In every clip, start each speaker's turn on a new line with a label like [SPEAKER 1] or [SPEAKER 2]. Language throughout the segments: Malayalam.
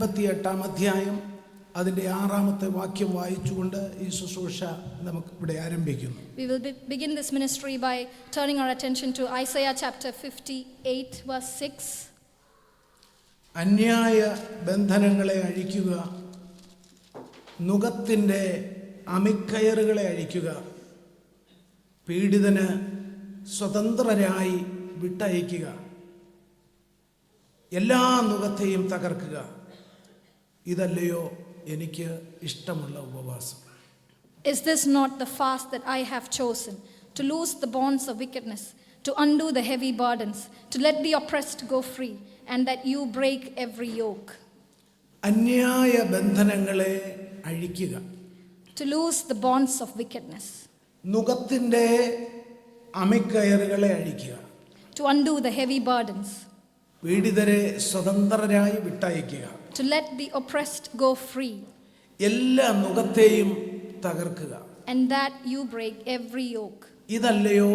[SPEAKER 1] 58-ാം അധ്യായം അതിൻ്റെ 6-ാമത്തെ വാക്യം വായിച്ചുകൊണ്ട് ഈ ശുശ്രൂഷ നമുക്ക് ഇവിടെ ആരംഭിക്കുന്നു.
[SPEAKER 2] We will begin this ministry by turning our attention to Isaiah chapter 58 verse 6.
[SPEAKER 1] അന്യായ ബന്ധനങ്ങളെ അഴിക്കുക, നുകത്തിൻ്റെ അമിക്കയറുകളെ അഴിക്കുക, പീഡിതന് സ്വതന്ത്രരായി വിട്ടയക്കുക, എല്ലാ നുകത്തെയും തകർക്കുക. ഇതല്ലയോ എനിക്ക് ഇഷ്ടമുള്ള ഉപവാസം?
[SPEAKER 2] Is this not the fast that I have chosen, to loose the bonds of wickedness, to undo the heavy burdens, to let the oppressed go free, and that you break every yoke?
[SPEAKER 1] അന്യായ ബന്ധനങ്ങളെ അഴിക്കുക,
[SPEAKER 2] To loose the bonds of wickedness,
[SPEAKER 1] നുകത്തിൻ്റെ അമിക്കയറുകളെ അഴിക്കുക,
[SPEAKER 2] to undo the heavy burdens,
[SPEAKER 1] പീഡിതരെ സ്വതന്ത്രരായി വിട്ടയക്കുക,
[SPEAKER 2] to let the oppressed go free,
[SPEAKER 1] എല്ലാ നുകത്തെയും തകർക്കുക.
[SPEAKER 2] and that you break every yoke.
[SPEAKER 1] ഇതല്ലയോ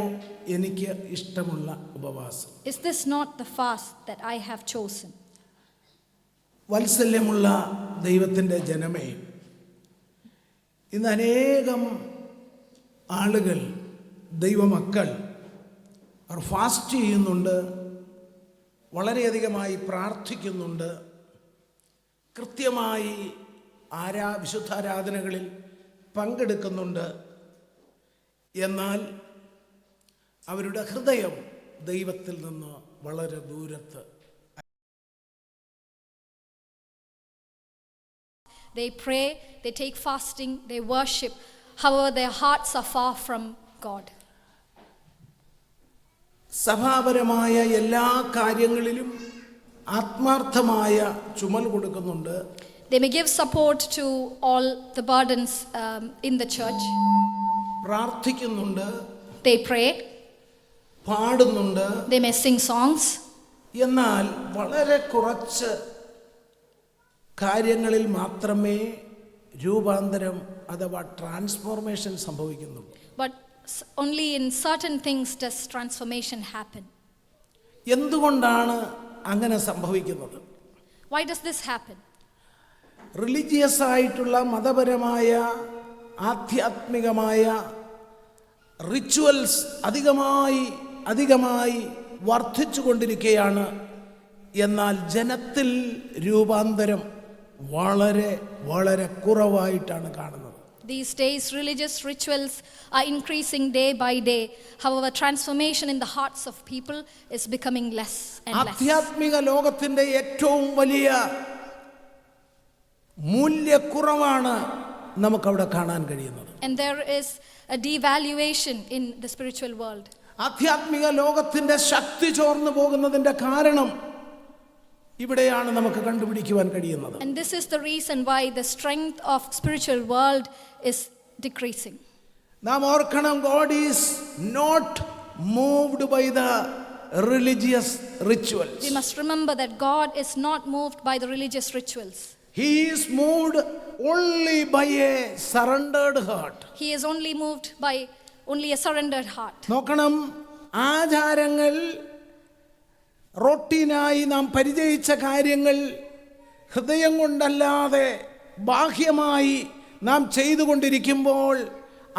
[SPEAKER 1] എനിക്ക് ഇഷ്ടമുള്ള ഉപവാസം?
[SPEAKER 2] Is this not the fast that I have chosen?
[SPEAKER 1] വാത്സല്യമുള്ള ദൈവത്തിൻ്റെ ജനമേ, ഇന്ന് അനേകം ആളുകൾ, ദൈവമക്കൾ, അവർ ഫാസ്റ്റ് ചെയ്യുന്നുണ്ട്, വളരെയധികമായി പ്രാർത്ഥിക്കുന്നുണ്ട്, കൃത്യമായി വിശുദ്ധാരാധനകളിൽ പങ്കെടുക്കുന്നുണ്ട്. എന്നാൽ അവരുടെ ഹൃദയം ദൈവത്തിൽ നിന്ന് വളരെ ദൂരത്ത്.
[SPEAKER 2] They pray, they take fasting, they worship. However, their hearts are far from God.
[SPEAKER 1] സഭാപരമായ എല്ലാ കാര്യങ്ങളിലും ആത്മാർത്ഥമായ ചുമൽ കൊടുക്കുന്നുണ്ട്.
[SPEAKER 2] They may give support to all the burdens in the church.
[SPEAKER 1] പ്രാർത്ഥിക്കുന്നുണ്ട്,
[SPEAKER 2] They pray,
[SPEAKER 1] പാടുന്നുണ്ട്.
[SPEAKER 2] they may sing songs.
[SPEAKER 1] എന്നാൽ വളരെ കുറച്ച് കാര്യങ്ങളിൽ മാത്രമേ രൂപാന്തരം അഥവാ transformation സംഭവിക്കുന്നുള്ളൂ.
[SPEAKER 2] But only in certain things does transformation happen.
[SPEAKER 1] എന്തുകൊണ്ടാണ് അങ്ങനെ സംഭവിക്കുന്നത്?
[SPEAKER 2] Why does this happen?
[SPEAKER 1] Religious ആയിട്ടുള്ള മതപരമായ ആധ്യാത്മികമായ റിച്വൽസ് അധികമായി വർദ്ധിച്ചു കൊണ്ടിരിക്കുകയാണ്. എന്നാൽ ജനത്തിൽ രൂപാന്തരം വളരെ വളരെ കുറവായിട്ടാണ് കാണുന്നത്.
[SPEAKER 2] These days, religious rituals are increasing day by day. However, transformation in the hearts of people is becoming less and less.
[SPEAKER 1] ആധ്യാത്മിക ലോകത്തിന്റെ ഏറ്റവും വലിയ മൂല്യക്കുറവാണ് നമുക്കവിടെ കാണാൻ കഴിയുന്നത്.
[SPEAKER 2] And there is a devaluation in the spiritual world.
[SPEAKER 1] ആധ്യാത്മിക ലോകത്തിന്റെ ശക്തി ചോർന്നു പോകുന്നതിന്റെ കാരണം ഇവിടെയാണ് നമുക്ക് കണ്ടുപിടിക്കുവാൻ കഴിയുന്നത്.
[SPEAKER 2] And this is the reason why the strength of spiritual world is decreasing.
[SPEAKER 1] നാം ഓർക്കണം, God is not moved by the religious rituals.
[SPEAKER 2] We must remember that God is not moved by the religious rituals.
[SPEAKER 1] He is moved only by a surrendered heart.
[SPEAKER 2] He is only moved by only a surrendered heart.
[SPEAKER 1] നോക്കണം, ആചാരങ്ങൾ, റൊട്ടീനായി നാം പരിചയിച്ച കാര്യങ്ങൾ ഹൃദയം കൊണ്ടല്ലാതെ ബാഹ്യമായി നാം ചെയ്തുകൊണ്ടിരിക്കുമ്പോൾ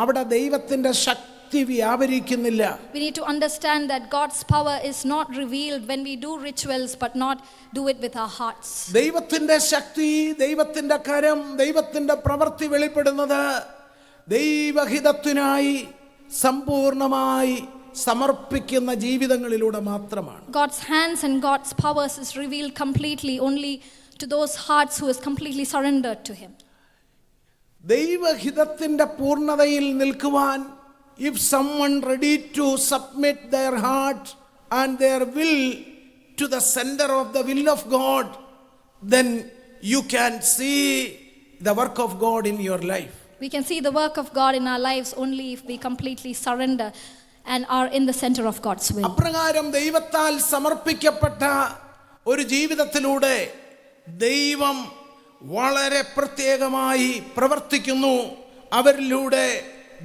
[SPEAKER 1] അവിടെ ദൈവത്തിൻ്റെ ശക്തി വ്യാപരിക്കുന്നില്ല.
[SPEAKER 2] We need to understand that God's power is not revealed when we do rituals but not do it with our hearts.
[SPEAKER 1] ദൈവത്തിൻ്റെ ശക്തി, ദൈവത്തിൻ്റെ കരം, ദൈവത്തിൻ്റെ പ്രവൃത്തി വെളിപ്പെടുന്നത് ദൈവഹിതത്തിനായി സമ്പൂർണമായി സമർപ്പിക്കുന്ന ജീവിതങ്ങളിലൂടെ മാത്രമാണ്.
[SPEAKER 2] God's hands and God's powers is revealed completely only to those hearts who is completely surrendered to Him.
[SPEAKER 1] ദൈവഹിതത്തിൻ്റെ പൂർണ്ണതയിൽ നിൽക്കുവാൻ, if someone ready to submit their heart and their will to the center of the will of God, then you can see the work of God in your life.
[SPEAKER 2] We can see the work of God in our lives only if we completely surrender and are in the center of God's will.
[SPEAKER 1] അപ്രകാരം ദൈവത്താൽ സമർപ്പിക്കപ്പെട്ട ഒരു ജീവിതത്തിലൂടെ ദൈവം വളരെ പ്രത്യേകമായി പ്രവർത്തിക്കുന്നു. അവരിലൂടെ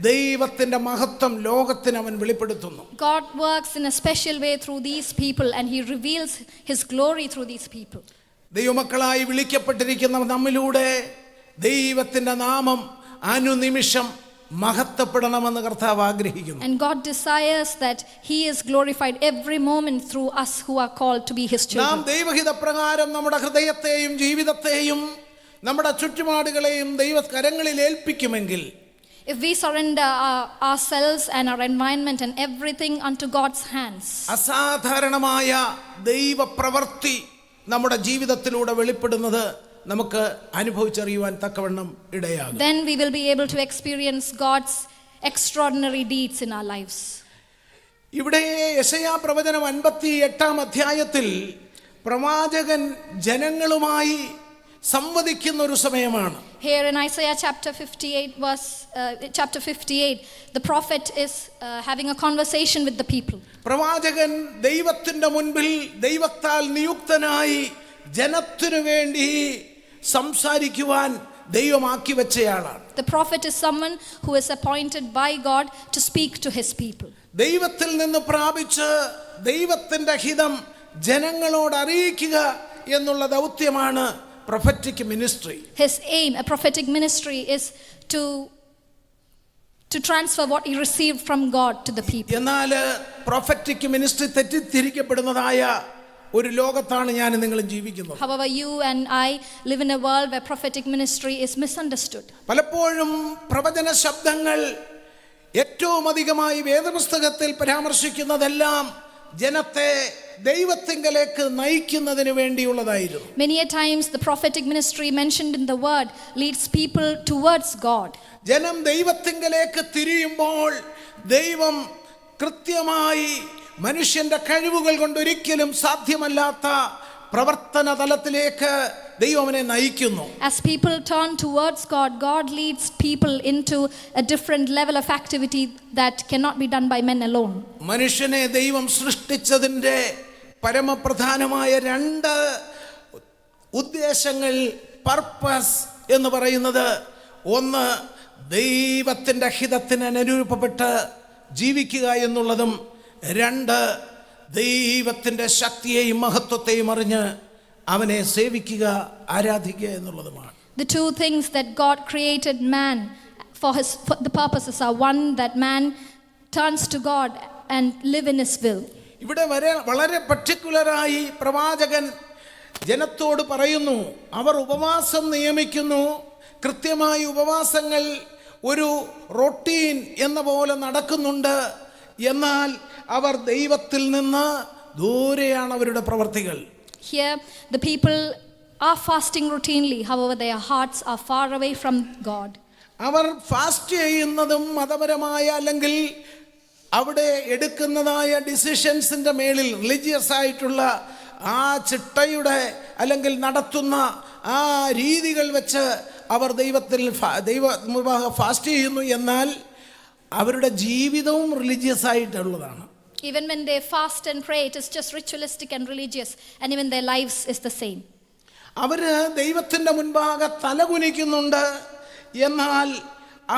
[SPEAKER 1] ദൈവത്തിന്റെ മഹത്വം ലോകത്തിന് അവൻ വെളിപ്പെടുത്തുന്നു.
[SPEAKER 2] God works in a special way through these people and He reveals His glory through these people.
[SPEAKER 1] ദൈവമക്കളായി വിളിക്കപ്പെട്ടിരിക്കുന്ന നമ്മിലൂടെ ദൈവത്തിൻ്റെ നാമം അനുനിമിഷം മഹത്വപ്പെടണമെന്ന് കർത്താവ് ആഗ്രഹിക്കുന്നു.
[SPEAKER 2] And God desires that He is glorified every moment through us who are called to be His
[SPEAKER 1] നാം
[SPEAKER 2] children.
[SPEAKER 1] ദൈവഹിതപ്രകാരം നമ്മുടെ ഹൃദയത്തെയും ജീവിതത്തെയും നമ്മുടെ ചുറ്റുപാടുകളെയും ദൈവകരങ്ങളിൽ ഏൽപ്പിക്കുമെങ്കിൽ,
[SPEAKER 2] If we surrender ourselves and our environment and everything unto God's hands,
[SPEAKER 1] അസാധാരണമായ ദൈവപ്രവൃത്തി നമ്മുടെ ജീവിതത്തിലൂടെ വെളിപ്പെടുന്നത് നമുക്ക് അനുഭവിച്ചറിയുവാൻ തക്കവണ്ണം ഇടയാകും.
[SPEAKER 2] then we will be able to experience God's extraordinary deeds in our lives.
[SPEAKER 1] ഇവിടെ യെശയ്യാ പ്രവചനം 58-ാം അധ്യായത്തിൽ പ്രവാചകൻ ജനങ്ങളുമായി സംവദിക്കുന്ന ഒരു സമയമാണ്.
[SPEAKER 2] Here in Isaiah chapter 58, the prophet is having a conversation with the people.
[SPEAKER 1] പ്രവാചകൻ ദൈവത്തിന്റെ മുൻപിൽ ദൈവത്താൽ നിയുക്തനായി ജനത്തിനു വേണ്ടി സംസാരിക്കുവാൻ ദൈവമാക്കി വെച്ചയാളാണ്.
[SPEAKER 2] The prophet is someone who is appointed by God to speak to his people.
[SPEAKER 1] ദൈവത്തിൽ നിന്ന് പ്രാപിച്ച് ദൈവത്തിന്റെ ഹിതം ജനങ്ങളോട് അറിയിക്കുക എന്നുള്ള ദൗത്യമാണ് prophetic ministry.
[SPEAKER 2] His aim, a prophetic ministry, is to transfer what he received from God to the people.
[SPEAKER 1] എന്നാൽ പ്രൊഫറ്റിക് മിനിസ്ട്രി തെറ്റിദ്ധരിക്കപ്പെടുന്നതായ ഒരു ലോകത്താണ് ഞാൻ നിങ്ങളും ജീവിക്കുന്നത്.
[SPEAKER 2] However, you and I live in a world where prophetic ministry is misunderstood.
[SPEAKER 1] പലപ്പോഴും പ്രവചന ശബ്ദങ്ങൾ ഏറ്റവും അധികമായി വേദപുസ്തകത്തിൽ പരാമർശിക്കുന്നതെല്ലാം ജനത്തെ ദൈവത്തിങ്കലേക്ക് നയിക്കുന്നതിന് വേണ്ടിയുള്ളതായിരുന്നു.
[SPEAKER 2] Many a times the prophetic ministry mentioned in the word leads people towards God.
[SPEAKER 1] ജനം ദൈവത്തിങ്കലേക്ക് തിരിയുമ്പോൾ ദൈവം കൃത്യമായി മനുഷ്യന്റെ കഴിവുകൾ കൊണ്ട് ഒരിക്കലും സാധ്യമല്ലാത്ത പ്രവർത്തന തലത്തിലേക്ക് ദൈവം അവനെ നയിക്കുന്നു.
[SPEAKER 2] As people turn towards God, God leads people into a different level of activity that cannot be done by men alone.
[SPEAKER 1] മനുഷ്യനെ ദൈവം സൃഷ്ടിച്ചതിൻ്റെ പരമപ്രധാനമായ 2 ഉദ്ദേശങ്ങൾ, പർപ്പസ് എന്ന് പറയുന്നത്, ഒന്ന് ദൈവത്തിൻ്റെ ഹിതത്തിന് അനുരൂപപ്പെട്ട് ജീവിക്കുക എന്നുള്ളതും, 2 ദൈവത്തിൻ്റെ ശക്തിയെയും മഹത്വത്തെയും അറിഞ്ഞ് അവനെ സേവിക്കുക, ആരാധിക്കുക എന്നുള്ളതുമാണ്.
[SPEAKER 2] The 2 things that God created man for the purposes are, one, that man turns to God and live in his will.
[SPEAKER 1] ഇവിടെ വളരെ പർട്ടിക്കുലറായി പ്രവാചകൻ ജനത്തോട് പറയുന്നു, അവർ ഉപവാസം നിയമിക്കുന്നു. കൃത്യമായി ഉപവാസങ്ങൾ ഒരു റൊട്ടീൻ എന്ന പോലെ നടക്കുന്നുണ്ട്. എന്നാൽ അവർ ദൈവത്തിൽ നിന്ന് ദൂരെയാണ് അവരുടെ പ്രവർത്തികൾ.
[SPEAKER 2] Here the people are fasting routinely, however their hearts are far away from God.
[SPEAKER 1] അവർ ഫാസ്റ്റ് ചെയ്യുന്നതും മതപരമായ അല്ലെങ്കിൽ അവിടെ എടുക്കുന്നതായ ഡിസിഷൻസിൻ്റെ മേളിൽ റിലീജിയസ് ആയിട്ടുള്ള ആ ചിട്ടയുടെ അല്ലെങ്കിൽ നടത്തുന്ന ആ രീതികൾ വെച്ച് അവർ ദൈവ ഫാസ്റ്റ് ചെയ്യുന്നു. എന്നാൽ അവരുടെ ജീവിതവും റിലീജിയസ് ആയിട്ടുള്ളതാണ്.
[SPEAKER 2] Even when they fast and pray, it is just ritualistic and religious, and even their lives is the same.
[SPEAKER 1] അവർ ദൈവത്തിൻ്റെ മുൻപാകെ തലകുനിക്കുന്നുണ്ട്, എന്നാൽ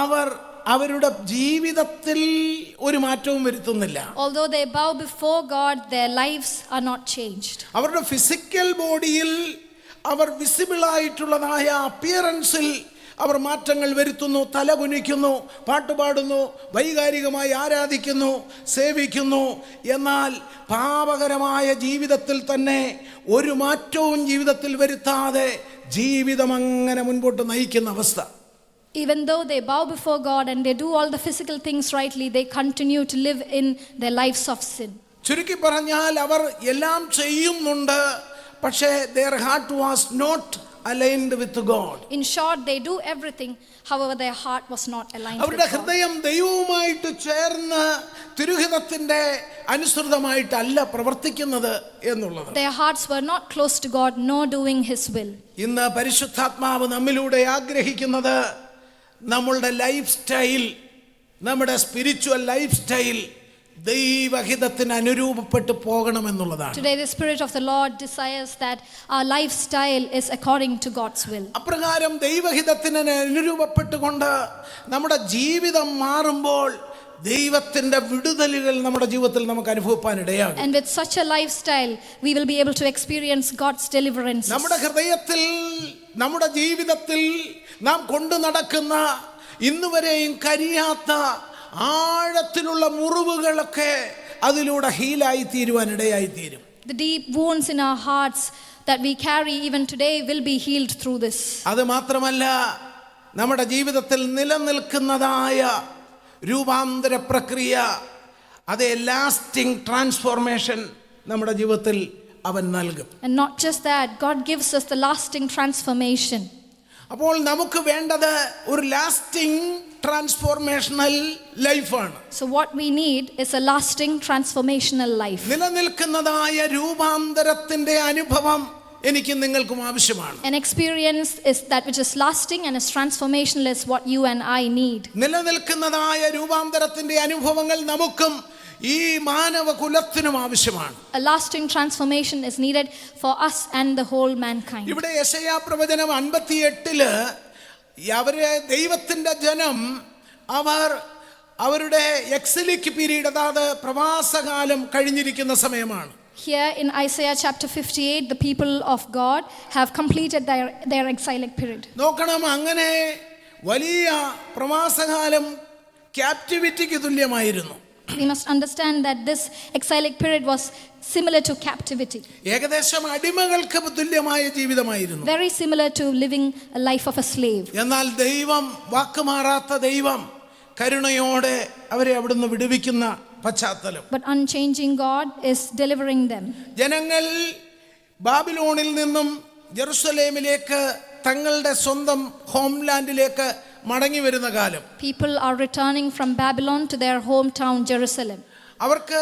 [SPEAKER 1] അവർ അവരുടെ ജീവിതത്തിൽ ഒരു മാറ്റവും വരുത്തുന്നില്ല.
[SPEAKER 2] Although they bow before God, their lives are not changed.
[SPEAKER 1] അവരുടെ ഫിസിക്കൽ ബോഡിയിൽ അവർ വിസിബിൾ ആയിട്ടുള്ളതായ അപ്പിയറൻസിൽ അവർ മാറ്റങ്ങൾ വരുത്തുന്നു, തലകുനിക്കുന്നു, പാട്ടുപാടുന്നു, വൈകാരികമായി ആരാധിക്കുന്നു, സേവിക്കുന്നു. എന്നാൽ പാപകരമായ ജീവിതത്തിൽ തന്നെ ഒരു മാറ്റവും ജീവിതത്തിൽ വരുത്താതെ ജീവിതം അങ്ങനെ മുൻപോട്ട് നയിക്കുന്ന അവസ്ഥ.
[SPEAKER 2] Even though they bow before God and they do all the physical things rightly, they continue to live in their lives of sin.
[SPEAKER 1] ചുരുക്കി പറഞ്ഞാൽ അവർ എല്ലാം ചെയ്യുന്നുണ്ട്, പക്ഷേ their heart was not aligned with God.
[SPEAKER 2] In short, they do everything, however their heart was not aligned with
[SPEAKER 1] അവരുടെ
[SPEAKER 2] God.
[SPEAKER 1] ഹൃദയം ദൈവവുമായിട്ട് ചേർന്ന് തിരുഹിതത്തിന്റെ അനുസൃതമായിട്ടല്ല പ്രവർത്തിക്കുന്നത് എന്നുള്ളത്.
[SPEAKER 2] Their hearts were not close to God, nor doing His will.
[SPEAKER 1] ഇന്ന് പരിശുദ്ധാത്മാവ് നമ്മിലൂടെ ആഗ്രഹിക്കുന്നത് നമ്മളുടെ ലൈഫ് സ്റ്റൈൽ, നമ്മുടെ സ്പിരിച്വൽ ലൈഫ് സ്റ്റൈൽ ദൈവഹിതത്തിന് അനുരൂപപ്പെട്ട് പോകണമെന്നുള്ളതാണ്.
[SPEAKER 2] Today the Spirit of the Lord desires that our lifestyle is according to God's will.
[SPEAKER 1] അപ്രകാരം ദൈവഹിതത്തിന് അനുരൂപപ്പെട്ടുകൊണ്ട് നമ്മുടെ ജീവിതം മാറുമ്പോൾ ദൈവത്തിന്റെ വിടുതലുകൾ നമ്മുടെ ജീവിതത്തിൽ നമുക്ക് അനുഭവിക്കാൻ ഇടയാകും.
[SPEAKER 2] And with such a lifestyle, we will be able to experience God's deliverance.
[SPEAKER 1] നമ്മുടെ ഹൃദയത്തിൽ, നമ്മുടെ ജീവിതത്തിൽ നാം കൊണ്ടു നടക്കുന്ന ഇന്നുവരെയും കരിയാത്ത ആഴത്തിലുള്ള മുറിവുകളൊക്കെ അതിലൂടെ ഹീലായി തീരുവാൻ ഇടയായി തീരും.
[SPEAKER 2] The deep wounds in our hearts that we carry even today will be healed through this.
[SPEAKER 1] അത് മാത്രമല്ല, നമ്മുടെ ജീവിതത്തിൽ നിലനിൽക്കുന്നതായ രൂപാന്തര പ്രക്രിയ, അതേ ലാസ്റ്റിംഗ് ട്രാൻസ്ഫോർമേഷൻ നമ്മുടെ ജീവിതത്തിൽ അവൻ നൽകും.
[SPEAKER 2] And not just that, God gives us the lasting transformation.
[SPEAKER 1] അപ്പോൾ നമുക്ക് വേണ്ടത് ഒരു ലാസ്റ്റിംഗ് ട്രാൻസ്ഫോർമേഷണൽ ലൈഫാണ്.
[SPEAKER 2] So what we need is a lasting transformational life.
[SPEAKER 1] നിലനിൽക്കുന്നതായ രൂപാന്തരത്തിന്റെ അനുഭവം എനിക്കും നിങ്ങൾക്കും ആവശ്യമാണ്.
[SPEAKER 2] An experience is that which is lasting and is transformational is what you and I need.
[SPEAKER 1] നിലനിൽക്കുന്നതായ രൂപാന്തരത്തിന്റെ അനുഭവങ്ങൾ നമുക്കും ഈ മാനവകുലത്തിനും ആവശ്യമാണ്.
[SPEAKER 2] A lasting transformation is needed for us and the whole mankind.
[SPEAKER 1] ഇവിടെ യെശയ്യാ പ്രവചനം 58 അവരെ ദൈവത്തിന്റെ ജനം അവരുടെ എക്സിലിക് പീരീഡ്, അതായത് പ്രവാസകാലം കഴിഞ്ഞിരിക്കുന്ന സമയമാണ്.
[SPEAKER 2] Here in Isaiah chapter 58, the people of God have completed their exilic period.
[SPEAKER 1] നോക്കണം, അങ്ങനെ വലിയ പ്രവാസകാലം ക്യാപ്റ്റിവിറ്റിക്ക് തുല്യമായിരുന്നു.
[SPEAKER 2] We must understand that this exilic period was similar to captivity.
[SPEAKER 1] ഏകദേശം അടിമകൾക്ക് തുല്യമായ ജീവിതമായിരുന്നു.
[SPEAKER 2] Very similar to living a life of a slave.
[SPEAKER 1] എന്നാൽ ദൈവം, വാക്കുമാറാത്ത ദൈവം കരുണയോടെ അവരെ അവിടുന്ന് വിടുവിക്കുന്ന പശ്ചാത്തലം.
[SPEAKER 2] But unchanging God is delivering them.
[SPEAKER 1] ജനങ്ങൾ ബാബിലോണിൽ നിന്നും ജെറുസലേമിലേക്ക്, തങ്ങളുടെ സ്വന്തം ഹോംലാൻഡിലേക്ക് മടങ്ങി വരുന്ന കാലം.
[SPEAKER 2] People are returning from Babylon to their hometown Jerusalem.
[SPEAKER 1] അവർക്ക്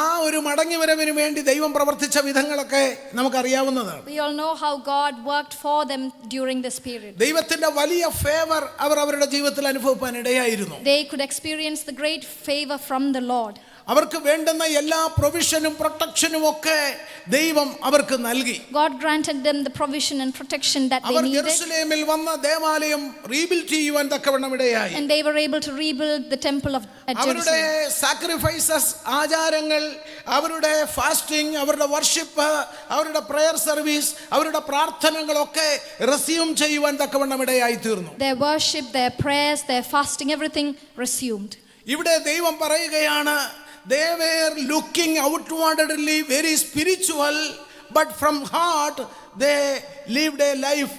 [SPEAKER 1] ആ ഒരു മടങ്ങി വരവിന് വേണ്ടി ദൈവം പ്രവർത്തിച്ച വിധങ്ങളൊക്കെ നമുക്കറിയാവുന്നതാണ്.
[SPEAKER 2] We all know how God worked for them during this period.
[SPEAKER 1] ദൈവത്തിന്റെ വലിയ ഫേവർ അവരുടെ ജീവിതത്തിൽ അനുഭവിക്കാൻ ഇടയായിരുന്നു.
[SPEAKER 2] They could experience the great favor from the Lord.
[SPEAKER 1] അവർക്ക് വേണ്ടുന്ന എല്ലാ പ്രൊവിഷനും പ്രൊട്ടക്ഷനും ഒക്കെ ദൈവം അവർക്ക് നൽകി.
[SPEAKER 2] God granted them the provision and protection that they
[SPEAKER 1] our
[SPEAKER 2] needed.
[SPEAKER 1] ജെറുസലേമിൽ വന്ന ദേവാലയം റീബിൽഡ് ചെയ്യുവാൻ തക്കവണ്ണം ഇടയായി.
[SPEAKER 2] And they were able to rebuild the temple of
[SPEAKER 1] അവരുടെ
[SPEAKER 2] Jerusalem.
[SPEAKER 1] സാക്രിഫൈസസ്, ആചാരങ്ങൾ, അവരുടെ ഫാസ്റ്റിംഗ്, അവരുടെ വർഷിപ്പ്, അവരുടെ പ്രയർ സർവീസ്, അവരുടെ പ്രാർത്ഥനകളൊക്കെ റെസ്യൂം ചെയ്യുവാൻ തക്കവണ്ണം ഇടയായി തീർന്നു.
[SPEAKER 2] Their worship, their prayers, their fasting, everything resumed.
[SPEAKER 1] ഇവിടെ ദൈവം പറയുകയാണ്, they were looking outwardly very spiritual, but from heart they lived a life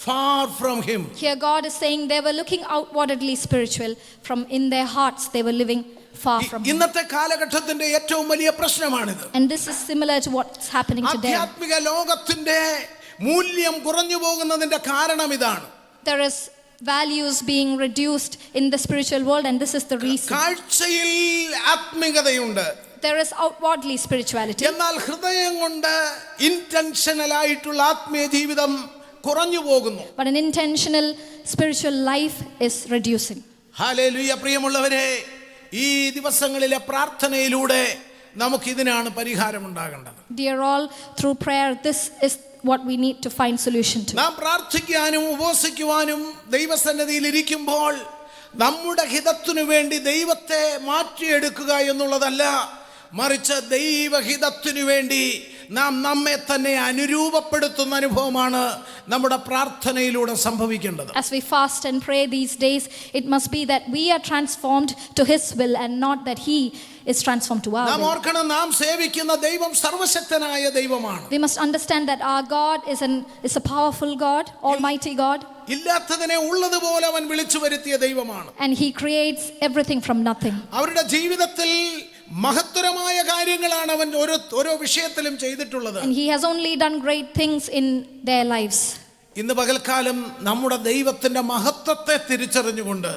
[SPEAKER 1] far from him.
[SPEAKER 2] Here God is saying they were looking outwardly spiritual, from in their hearts they were living far from him.
[SPEAKER 1] ഇന്നത്തെ കാലഘട്ടത്തിന്റെ ഏറ്റവും വലിയ പ്രശ്നമാണിത്.
[SPEAKER 2] And this is similar to what's happening today.
[SPEAKER 1] ആധ്യാത്മിക ലോകത്തിന്റെ മൂല്യം കുറഞ്ഞു പോകുന്നതിന്റെ കാരണം ഇതാണ്.
[SPEAKER 2] There is values being reduced in the spiritual world, and this is the reason.
[SPEAKER 1] കാഴ്ചയിൽ ആത്മികതയുണ്ട്,
[SPEAKER 2] There is outwardly spirituality,
[SPEAKER 1] എന്നാൽ ഹൃദയം കൊണ്ട് ഇന്റൻഷനൽ ആയിട്ടുള്ള ആത്മീയ ജീവിതം കുറഞ്ഞു പോകുന്നു.
[SPEAKER 2] but an intentional spiritual life is reducing.
[SPEAKER 1] Hallelujah. പ്രിയമുള്ളവരെ, ഈ ദിവസങ്ങളിലെ പ്രാർത്ഥനയിലൂടെ നമുക്ക് ഇതിനാണ് പരിഹാരമുണ്ടാകേണ്ടത്.
[SPEAKER 2] Dear all, through prayer, this is what we need to find solution to.
[SPEAKER 1] നാം പ്രാർത്ഥിക്കാനും ഉപവസിക്കുവാനും ദൈവസന്നിധിയിൽ ഇരിക്കുമ്പോൾ നമ്മുടെ ഹിതത്തിനു വേണ്ടി ദൈവത്തെ മാറ്റിയെടുക്കുക എന്നുള്ളതല്ല, മറിച്ച് ദൈവഹിതത്തിനു വേണ്ടി നാം നമ്മെ തന്നെ അനുരൂപപ്പെടുത്തുന്ന അനുഭവമാണ് നമ്മുടെ പ്രാർത്ഥനയിലൂടെ സംഭവിക്കേണ്ടത്.
[SPEAKER 2] As we fast and pray these days, it must be that we are transformed to his will and not that he is transformed to our
[SPEAKER 1] നാം
[SPEAKER 2] will.
[SPEAKER 1] ഓർക്കണം, നാം സേവിക്കുന്ന ദൈവം സർവശക്തനായ ദൈവമാണ്.
[SPEAKER 2] We must understand that our God is a powerful God, almighty God,
[SPEAKER 1] ഇല്ലാത്തതിനെ ഉള്ളതുപോലെ അവൻ വിളിച്ചു വരുത്തിയ ദൈവമാണ്.
[SPEAKER 2] and he creates everything from nothing.
[SPEAKER 1] അവരുടെ ജീവിതത്തിൽ മഹത്തരമായ കാര്യങ്ങളാണ് അവൻ ഓരോ വിഷയത്തിലും ചെയ്തിട്ടുള്ളത്.
[SPEAKER 2] And he has only done great things in their lives.
[SPEAKER 1] ഇന്ന് പകൽക്കാലം നമ്മുടെ ദൈവത്തിന്റെ മഹത്വത്തെ തിരിച്ചറിഞ്ഞുകൊണ്ട്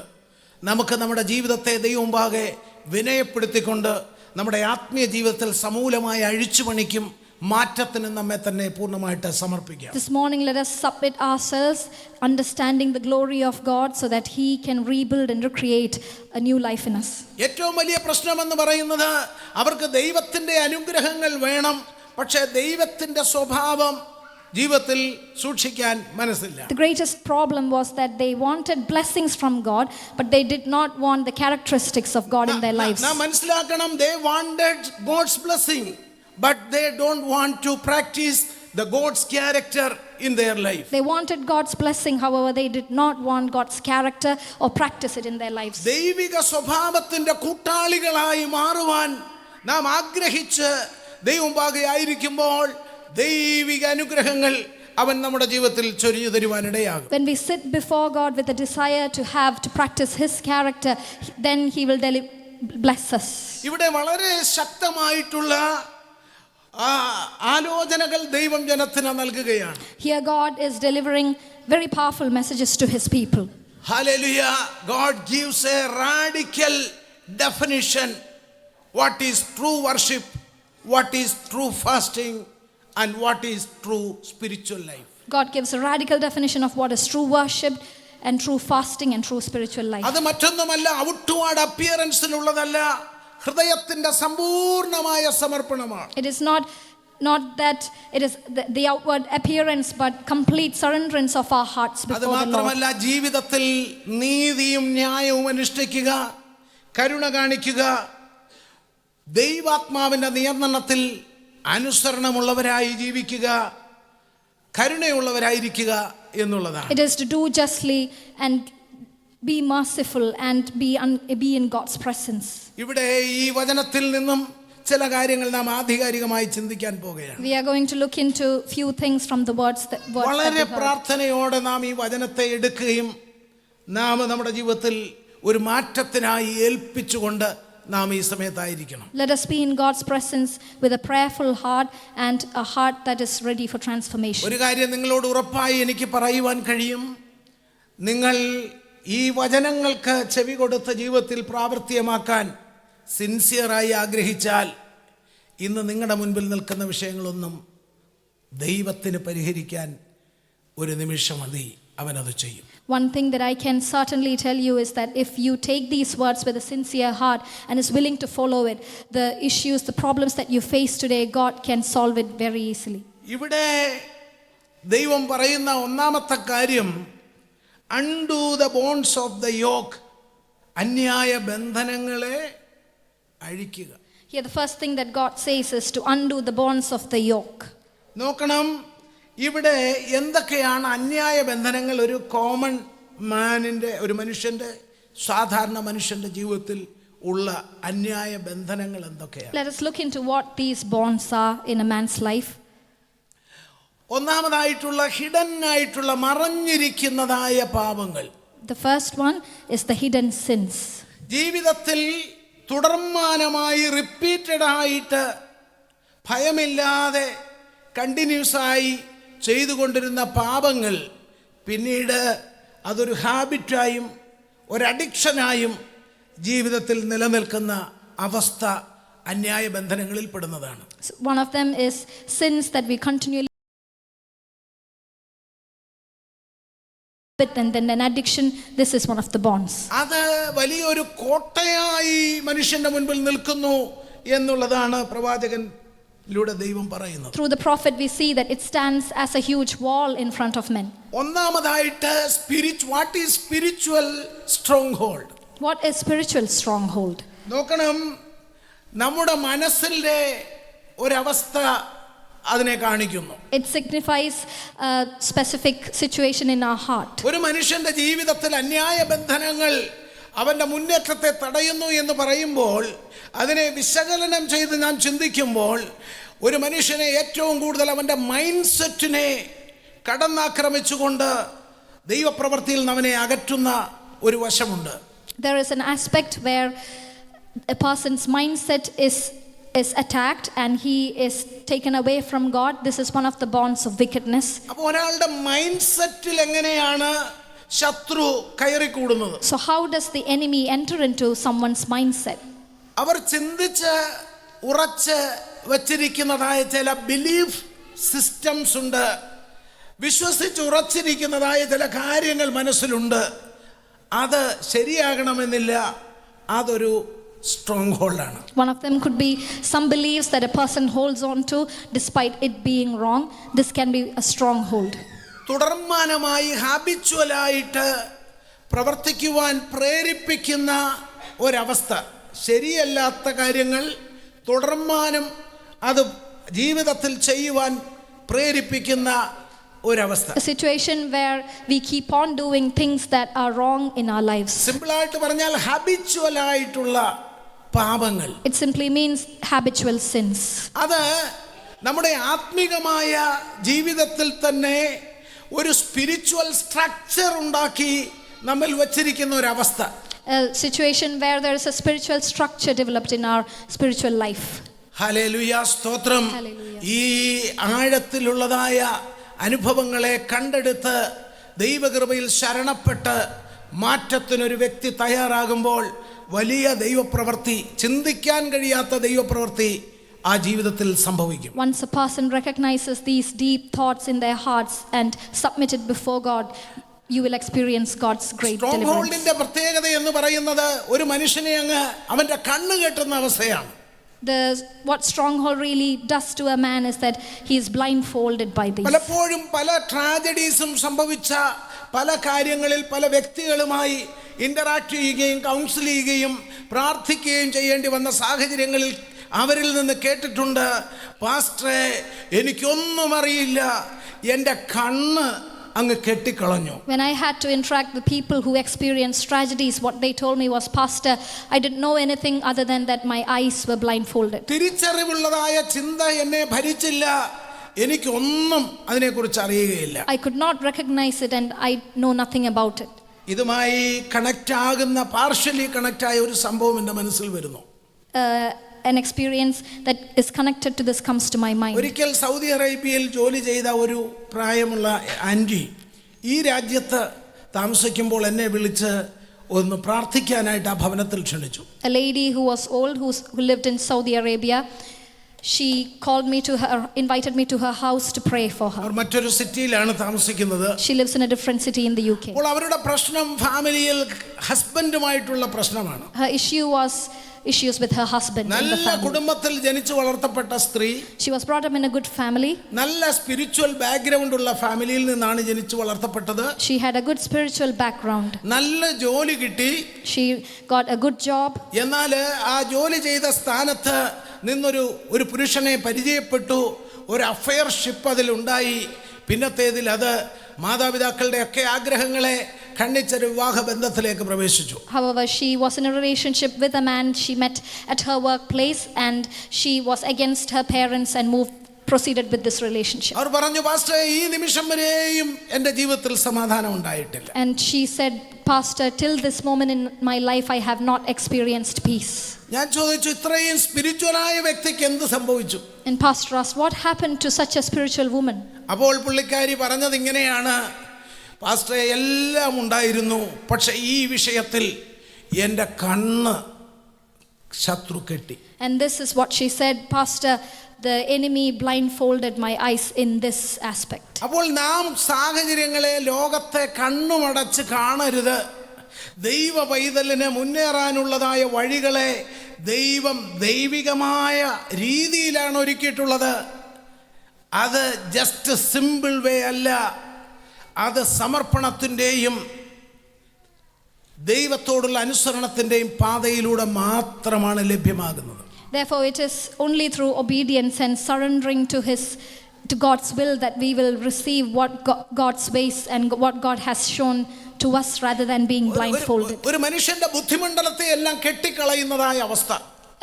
[SPEAKER 1] നമുക്ക് നമ്മുടെ ജീവിതത്തെ ദൈവമുമ്പാകെ വിനയപ്പെടുത്തിക്കൊണ്ട് നമ്മുടെ ആത്മീയ ജീവിതത്തിൽ സമൂലമായ അഴിച്ചുപണിക്കും മാറ്റത്തിന് നമ്മെ തന്നെ പൂർണ്ണമായിട്ട് സമർപ്പിക്കാം.
[SPEAKER 2] This morning let us submit ourselves, understanding the glory of God, so that he can rebuild and recreate a new life in us.
[SPEAKER 1] ഏറ്റവും വലിയ പ്രശ്നമെന്ന് പറയുന്നത്, അവർക്ക് ദൈവത്തിന്റെ അനുഗ്രഹങ്ങൾ വേണം, പക്ഷേ ദൈവത്തിന്റെ സ്വഭാവം ജീവിതത്തിൽ സൂക്ഷിക്കാൻ മനസ്സില്ല.
[SPEAKER 2] The greatest problem was that they wanted blessings from God, but they did not want the characteristics of God in their lives.
[SPEAKER 1] നാം മനസ്സിലാക്കണം, they wanted God's blessing, but they don't want to practice the God's character in their life.
[SPEAKER 2] They wanted God's blessing, however, they did not want God's character or practice it in their lives.
[SPEAKER 1] ദൈവിക സ്വഭാവത്തിന്റെ കൂട്ടാളികളായി മാറുവാൻ നാം ആഗ്രഹിച്ച് ദൈവമുമ്പാകെ ആയിരിക്കുമ്പോൾ ദൈവിക അനുഗ്രഹങ്ങൾ അവൻ നമ്മുടെ ജീവിതത്തിൽ ചൊരിഞ്ഞു തരുവാനിടയാകും.
[SPEAKER 2] When we sit before God with a desire to practice His character, then He will bless us.
[SPEAKER 1] ഇവിടെ വളരെ ശക്തമായിട്ടുള്ള ആലോചനകൾ ദൈവം ജനത്തിന് നൽകുകയാണ്.
[SPEAKER 2] Here God is delivering very powerful messages to His people.
[SPEAKER 1] Hallelujah. God gives a radical definition what is true worship, what is true fasting, and what is true spiritual life.
[SPEAKER 2] God gives a radical definition of what is true worship and true fasting and true spiritual life.
[SPEAKER 1] അത് മറ്റൊന്നുമല്ല, ഔട്ട്വേർഡ് അപ്പിയറൻസിലുള്ളതല്ല, ഹൃദയത്തിന്റെ സമ്പൂർണ്ണമായ സമർപ്പണമാണ്.
[SPEAKER 2] It is not that it is the outward appearance, but complete surrenderance of our hearts before the Lord.
[SPEAKER 1] അത് മാത്രമല്ല, ജീവിതത്തിൽ നീതിയും ന്യായവും അനുഷ്ഠിക്കുക, കരുണ കാണിക്കുക, ദൈവാത്മാവിന്റെ നിയന്ത്രണത്തിൽ അനുസരണമുള്ളവരായി ജീവിക്കുക, കരുണയുള്ളവരായിരിക്കുക എന്നുള്ളതാണ്.
[SPEAKER 2] It is to do justly and be merciful and be in God's presence.
[SPEAKER 1] ഇവിടെ ഈ വചനത്തിൽ നിന്നും ചില കാര്യങ്ങൾ നാം ആധികാരികമായി ചിന്തിക്കാൻ പോകുകയാണ്.
[SPEAKER 2] We are going to look into few things from the words that
[SPEAKER 1] വളരെ പ്രാർത്ഥനയോടെ നാം ഈ വചനത്തെ എടുക്കുകയും നാം നമ്മുടെ ജീവിതത്തിൽ ഒരു മാറ്റത്തിനായി ഏൽപ്പിച്ചുകൊണ്ട് നാം ഈ സമയത്തായിരിക്കണം.
[SPEAKER 2] Let us be in God's presence with a prayerful heart and a heart that is ready for transformation.
[SPEAKER 1] ഒരു കാര്യം നിങ്ങളോട് ഉറപ്പായി എനിക്ക് പറയുവാൻ കഴിയും, നിങ്ങൾ ഈ വചനങ്ങൾക്ക് ചെവി കൊടുത്ത ജീവിതത്തിൽ പ്രാവർത്തികമാക്കാൻ സിൻസിയറായി ആഗ്രഹിച്ചാൽ ഇന്ന് നിങ്ങളുടെ മുൻപിൽ നിൽക്കുന്ന വിഷയങ്ങളൊന്നും ദൈവത്തിന് പരിഹരിക്കാൻ ഒരു നിമിഷം മതി, അവനത് ചെയ്യും.
[SPEAKER 2] One thing that I can certainly tell you is that if you take these words with a sincere heart and is willing to follow it, the issues, the problems that you face today, God can solve it very easily.
[SPEAKER 1] ഇവിടെ ദൈവം പറയുന്ന ഒന്നാമത്തെ കാര്യം, undo the bonds of the yoke, അന്യായ ബന്ധനങ്ങളെ അഴിക്കുക.
[SPEAKER 2] Here the first thing that God says is to undo the bonds of the yoke.
[SPEAKER 1] നോക്കണം, ഇവിടെ എന്തൊക്കെയാണ് അന്യായ ബന്ധനങ്ങൾ? ഒരു കോമൺ മാനിൻ്റെ, ഒരു മനുഷ്യൻ്റെ, സാധാരണ മനുഷ്യൻ്റെ ജീവിതത്തിൽ ഉള്ള അന്യായ ബന്ധനങ്ങൾ എന്തൊക്കെയാണ്?
[SPEAKER 2] Let us look into what these bonds are in a man's life.
[SPEAKER 1] ഒന്നാമതായിട്ടുള്ള ഹിഡൻ ആയിട്ടുള്ള മറഞ്ഞിരിക്കുന്നതായ പാപങ്ങൾ.
[SPEAKER 2] The first one is the hidden sins.
[SPEAKER 1] ജീവിതത്തിൽ തുടർമാനമായി റിപ്പീറ്റഡ് ആയിട്ട് ഭയമില്ലാതെ കണ്ടിന്യൂസ് ആയി ചെയ്തുകൊണ്ടിരുന്ന പാപങ്ങൾ പിന്നീട് അതൊരു ഹാബിറ്റായും ഒരു അഡിക്ഷനായും ജീവിതത്തിൽ നിലനിൽക്കുന്ന അവസ്ഥ അന്യായ ബന്ധനങ്ങളിൽ പെടുന്നതാണ്.
[SPEAKER 2] One of them is sins that we continually, and then an addiction. This is one of the bonds.
[SPEAKER 1] അത് വലിയൊരു കോട്ടയായി മനുഷ്യന്റെ മുൻപിൽ നിൽക്കുന്നു എന്നുള്ളതാണ് പ്രവാചകനിലൂടെ ദൈവം പറയുന്നത്.
[SPEAKER 2] Through the prophet we see that it stands as a huge wall in front of men.
[SPEAKER 1] ഒന്നാമതായിട്ട് what is spiritual stronghold?
[SPEAKER 2] What is spiritual stronghold?
[SPEAKER 1] നോക്കണം, നമ്മുടെ മനസ്സിലെ ഒരവസ്ഥ അതിനെ കാണിക്കുന്നു.
[SPEAKER 2] It signifies a specific situation in our heart.
[SPEAKER 1] ഒരു മനുഷ്യന്റെ ജീവിതത്തിൽ അന്യായ ബന്ധനങ്ങൾ അവന്റെ മുന്നേറ്റത്തെ തടയുന്നു എന്ന് പറയുമ്പോൾ, അതിനെ വിശകലനം ചെയ്ത് നാം ചിന്തിക്കുമ്പോൾ, ഒരു മനുഷ്യനെ ഏറ്റവും കൂടുതൽ അവന്റെ മൈൻഡ് സെറ്റിനെ കടന്നാക്രമിച്ചുകൊണ്ട് ദൈവപ്രവൃത്തിയിൽ നിന്ന് അവനെ അകറ്റുന്ന ഒരു വശമുണ്ട്.
[SPEAKER 2] There is an aspect where a person's mindset is attacked and he is taken away from God. This is one of the bonds of wickedness.
[SPEAKER 1] അപ്പോൾ ഒരാളുടെ മൈൻഡ് സെറ്റിൽ എങ്ങനെയാണ് ശത്രു കയറി കൂടുന്നത്?
[SPEAKER 2] So how does the enemy enter into someone's mindset?
[SPEAKER 1] അവർ ചിന്തിച്ച് ഉറച്ച് വച്ചിരിക്കുന്നതായ ചില ബിലീഫ് സിസ്റ്റംസ് ഉണ്ട്, വിശ്വസിച്ച് ഉറച്ചിരിക്കുന്നതായ ചില കാര്യങ്ങൾ മനസ്സിലുണ്ട്. അത് ശരിയാകണമെന്നില്ല, അതൊരു stronghold ആണ്.
[SPEAKER 2] One of them could be some beliefs that a person holds on to despite it being wrong. This can be a stronghold.
[SPEAKER 1] തുടർമാനമായി ഹാബിച്വലായിട്ട് പ്രവർത്തിക്കുവാൻ പ്രേരിപ്പിക്കുന്ന ഒരവസ്ഥ. ശരിയല്ലാത്ത കാര്യങ്ങൾ തുടർമാനം അത് ജീവിതത്തിൽ ചെയ്യുവാൻ പ്രേരിപ്പിക്കുന്ന ഒരവസ്ഥ.
[SPEAKER 2] A situation where we keep on doing things that are wrong in our lives.
[SPEAKER 1] സിമ്പിളായിട്ട് പറഞ്ഞാൽ ഹാബിച്വലായിട്ടുള്ള പാപങ്ങൾ.
[SPEAKER 2] It simply means habitual sins.
[SPEAKER 1] അത് നമ്മുടെ ആത്മീകമായ ജീവിതത്തിൽ തന്നെ ഒരു സ്പിരിച്വൽ സ്ട്രക്ചർ ഉണ്ടാക്കി നമ്മൾ വച്ചിരിക്കുന്ന ഒരവസ്ഥ.
[SPEAKER 2] A situation where there is a spiritual structure developed in our spiritual life.
[SPEAKER 1] Hallelujah, സ്തോത്രം. ഈ ആഴത്തിലുള്ളതായ അനുഭവങ്ങളെ കണ്ടെടുത്ത് ദൈവകൃപയിൽ ശരണപ്പെട്ട് മാറ്റത്തിനൊരു വ്യക്തി തയ്യാറാകുമ്പോൾ വലിയ ദൈവപ്രവൃത്തി, ചിന്തിക്കാൻ കഴിയാത്ത ദൈവപ്രവൃത്തി ആ ജീവിതത്തിൽ സംഭവിക്കും.
[SPEAKER 2] Once a person recognizes these deep thoughts in their hearts and submit it before God, you will experience God's great deliverance.
[SPEAKER 1] സ്ട്രോങ്ഹോൾഡിന്റെ പ്രത്യേകത എന്ന് പറയുന്നത് ഒരു മനുഷ്യനെ അങ്ങ് അവന്റെ കണ്ണ് കെട്ടുന്ന അവസ്ഥയാണ്.
[SPEAKER 2] What stronghold really does to a man is that he is blindfolded by these.
[SPEAKER 1] പലപ്പോഴും പല ട്രാജഡീസും സംഭവിച്ച പല കാര്യങ്ങളിൽ പല വ്യക്തികളുമായി ഇന്ററാക്ട് ചെയ്യുകയും കൗൺസിൽ ചെയ്യുകയും പ്രാർത്ഥിക്കുകയും ചെയ്യേണ്ടി വന്ന സാഹചര്യങ്ങളിൽ അവരിൽ നിന്ന് കേട്ടിട്ടുണ്ട്, പാസ്റ്ററെ എനിക്കൊന്നും അറിയില്ല, എൻ്റെ കണ്ണ് അങ്ങ് കെട്ടിക്കളഞ്ഞു.
[SPEAKER 2] When I had to interact with people who experienced tragedies, what they told me was, Pastor, I didn't know anything other than that my eyes were blindfolded.
[SPEAKER 1] തിരിച്ചറിവുള്ളതായ ചിന്ത എന്നെ ഭരിച്ചില്ല, എനിക്കൊന്നും അതിനെക്കുറിച്ച് അറിയുകയില്ല.
[SPEAKER 2] I could not recognize it and I know nothing about it.
[SPEAKER 1] ഇതുമായി കണക്റ്റ് ആകുന്ന പാർഷ്യലി കണക്റ്റ് ആയ ഒരു സംഭവം എൻ്റെ മനസ്സിൽ വരുന്നു.
[SPEAKER 2] An experience that is connected to this comes to my mind.
[SPEAKER 1] ഒരിക്കൽ സൗദി അറേബ്യയിൽ ജോലി ചെയ്ത ഒരു പ്രായമുള്ള ആൻറ്റി ഈ രാജ്യത്ത് താമസിക്കുമ്പോൾ എന്നെ വിളിച്ച് ഒന്ന് പ്രാർത്ഥിക്കാനായിട്ട് ആ ഭവനത്തിൽ ക്ഷണിച്ചു.
[SPEAKER 2] A lady who was old who lived in Saudi Arabia, she called me to her, invited me to her house to pray for her.
[SPEAKER 1] അവർ മറ്റൊരു സിറ്റിയിലാണ് താമസിക്കുന്നത്.
[SPEAKER 2] She lives in a different city in the UK.
[SPEAKER 1] അപ്പോൾ അവരുടെ പ്രശ്നം ഫാമിലിയിൽ ഹസ്ബൻഡുമായിട്ടുള്ള പ്രശ്നമാണ്.
[SPEAKER 2] Her issue was issues with her husband in the
[SPEAKER 1] നല്ല
[SPEAKER 2] family.
[SPEAKER 1] കുടുംബത്തിൽ ജനിച്ചു വളർത്തപ്പെട്ട സ്ത്രീ,
[SPEAKER 2] She was brought up in a good family.
[SPEAKER 1] നല്ല സ്പിരിച്വൽ ബാക്ക്ഗ്രൗണ്ട് ഉള്ള ഫാമിലിയിൽ നിന്നാണ് ജനിച്ചു വളർത്തപ്പെട്ടത്.
[SPEAKER 2] She had a good spiritual background.
[SPEAKER 1] നല്ല ജോലി കിട്ടി.
[SPEAKER 2] She got a good job.
[SPEAKER 1] എന്നാൽ ആ ജോലി ചെയ്ത സ്ഥാനത്ത് നിന്നൊരു പുരുഷനെ പരിചയപ്പെട്ടു, ഒരു അഫെയർഷിപ്പ് അതിലുണ്ടായി. പിന്നത്തേതിൽ അത് മാതാപിതാക്കളുടെ ഒക്കെ ആഗ്രഹങ്ങളെ ഖണ്ഡിച്ചൊരു വിവാഹ ബന്ധത്തിലേക്ക് പ്രവേശിച്ചു.
[SPEAKER 2] However, she was in a relationship with a man she met at her workplace and she was against her parents and proceeded with this relationship.
[SPEAKER 1] അവർ പറഞ്ഞു, പാസ്റ്റർ ഈ നിമിഷം വരെയും എൻ്റെ ജീവിതത്തിൽ സമാധാനം ഉണ്ടായിട്ടില്ല.
[SPEAKER 2] And she said, Pastor, till this moment in my life I have not experienced peace.
[SPEAKER 1] ഞാൻ ചോദിച്ചു, ഇത്രയും സ്പിരിച്വലായ വ്യക്തിക്ക് എന്ത് സംഭവിച്ചു?
[SPEAKER 2] And Pastor asked, what happened to such a spiritual woman?
[SPEAKER 1] അപ്പോൾ പുള്ളിക്കാരി പറഞ്ഞത് ഇങ്ങനെയാണ്, പാസ്റ്ററെ എല്ലാം ഉണ്ടായിരുന്നു, പക്ഷെ ഈ വിഷയത്തിൽ എൻ്റെ കണ്ണ് ശത്രു കെട്ടി.
[SPEAKER 2] And this is what she said, Pastor, the enemy blindfolded my eyes in this aspect.
[SPEAKER 1] അപ്പോൾ നാം സാഹചര്യങ്ങളെ, ലോകത്തെ കണ്ണുമടച്ച് കാണരുത്. ദൈവ പൈതലിന് മുന്നേറാനുള്ളതായ വഴികളെ ദൈവം ദൈവികമായ രീതിയിലാണ് ഒരുക്കിയിട്ടുള്ളത്. അത് ജസ്റ്റ് സിമ്പിൾ വേ അല്ല, അത് സമർപ്പണത്തിൻ്റെയും ദൈവത്തോടുള്ള അനുസരണത്തിൻ്റെയും പാതയിലൂടെ മാത്രമാണ് ലഭ്യമാകുന്നത്.
[SPEAKER 2] Therefore, it is only through obedience and surrendering to God's will that we will receive what God's ways and what God has shown to us rather than being blindfolded.
[SPEAKER 1] ഒരു മനുഷ്യന്റെ ബുദ്ധിമണ്ഡലത്തെ എല്ലാം കെട്ടിക്കളയുന്നതായ അവസ്ഥ.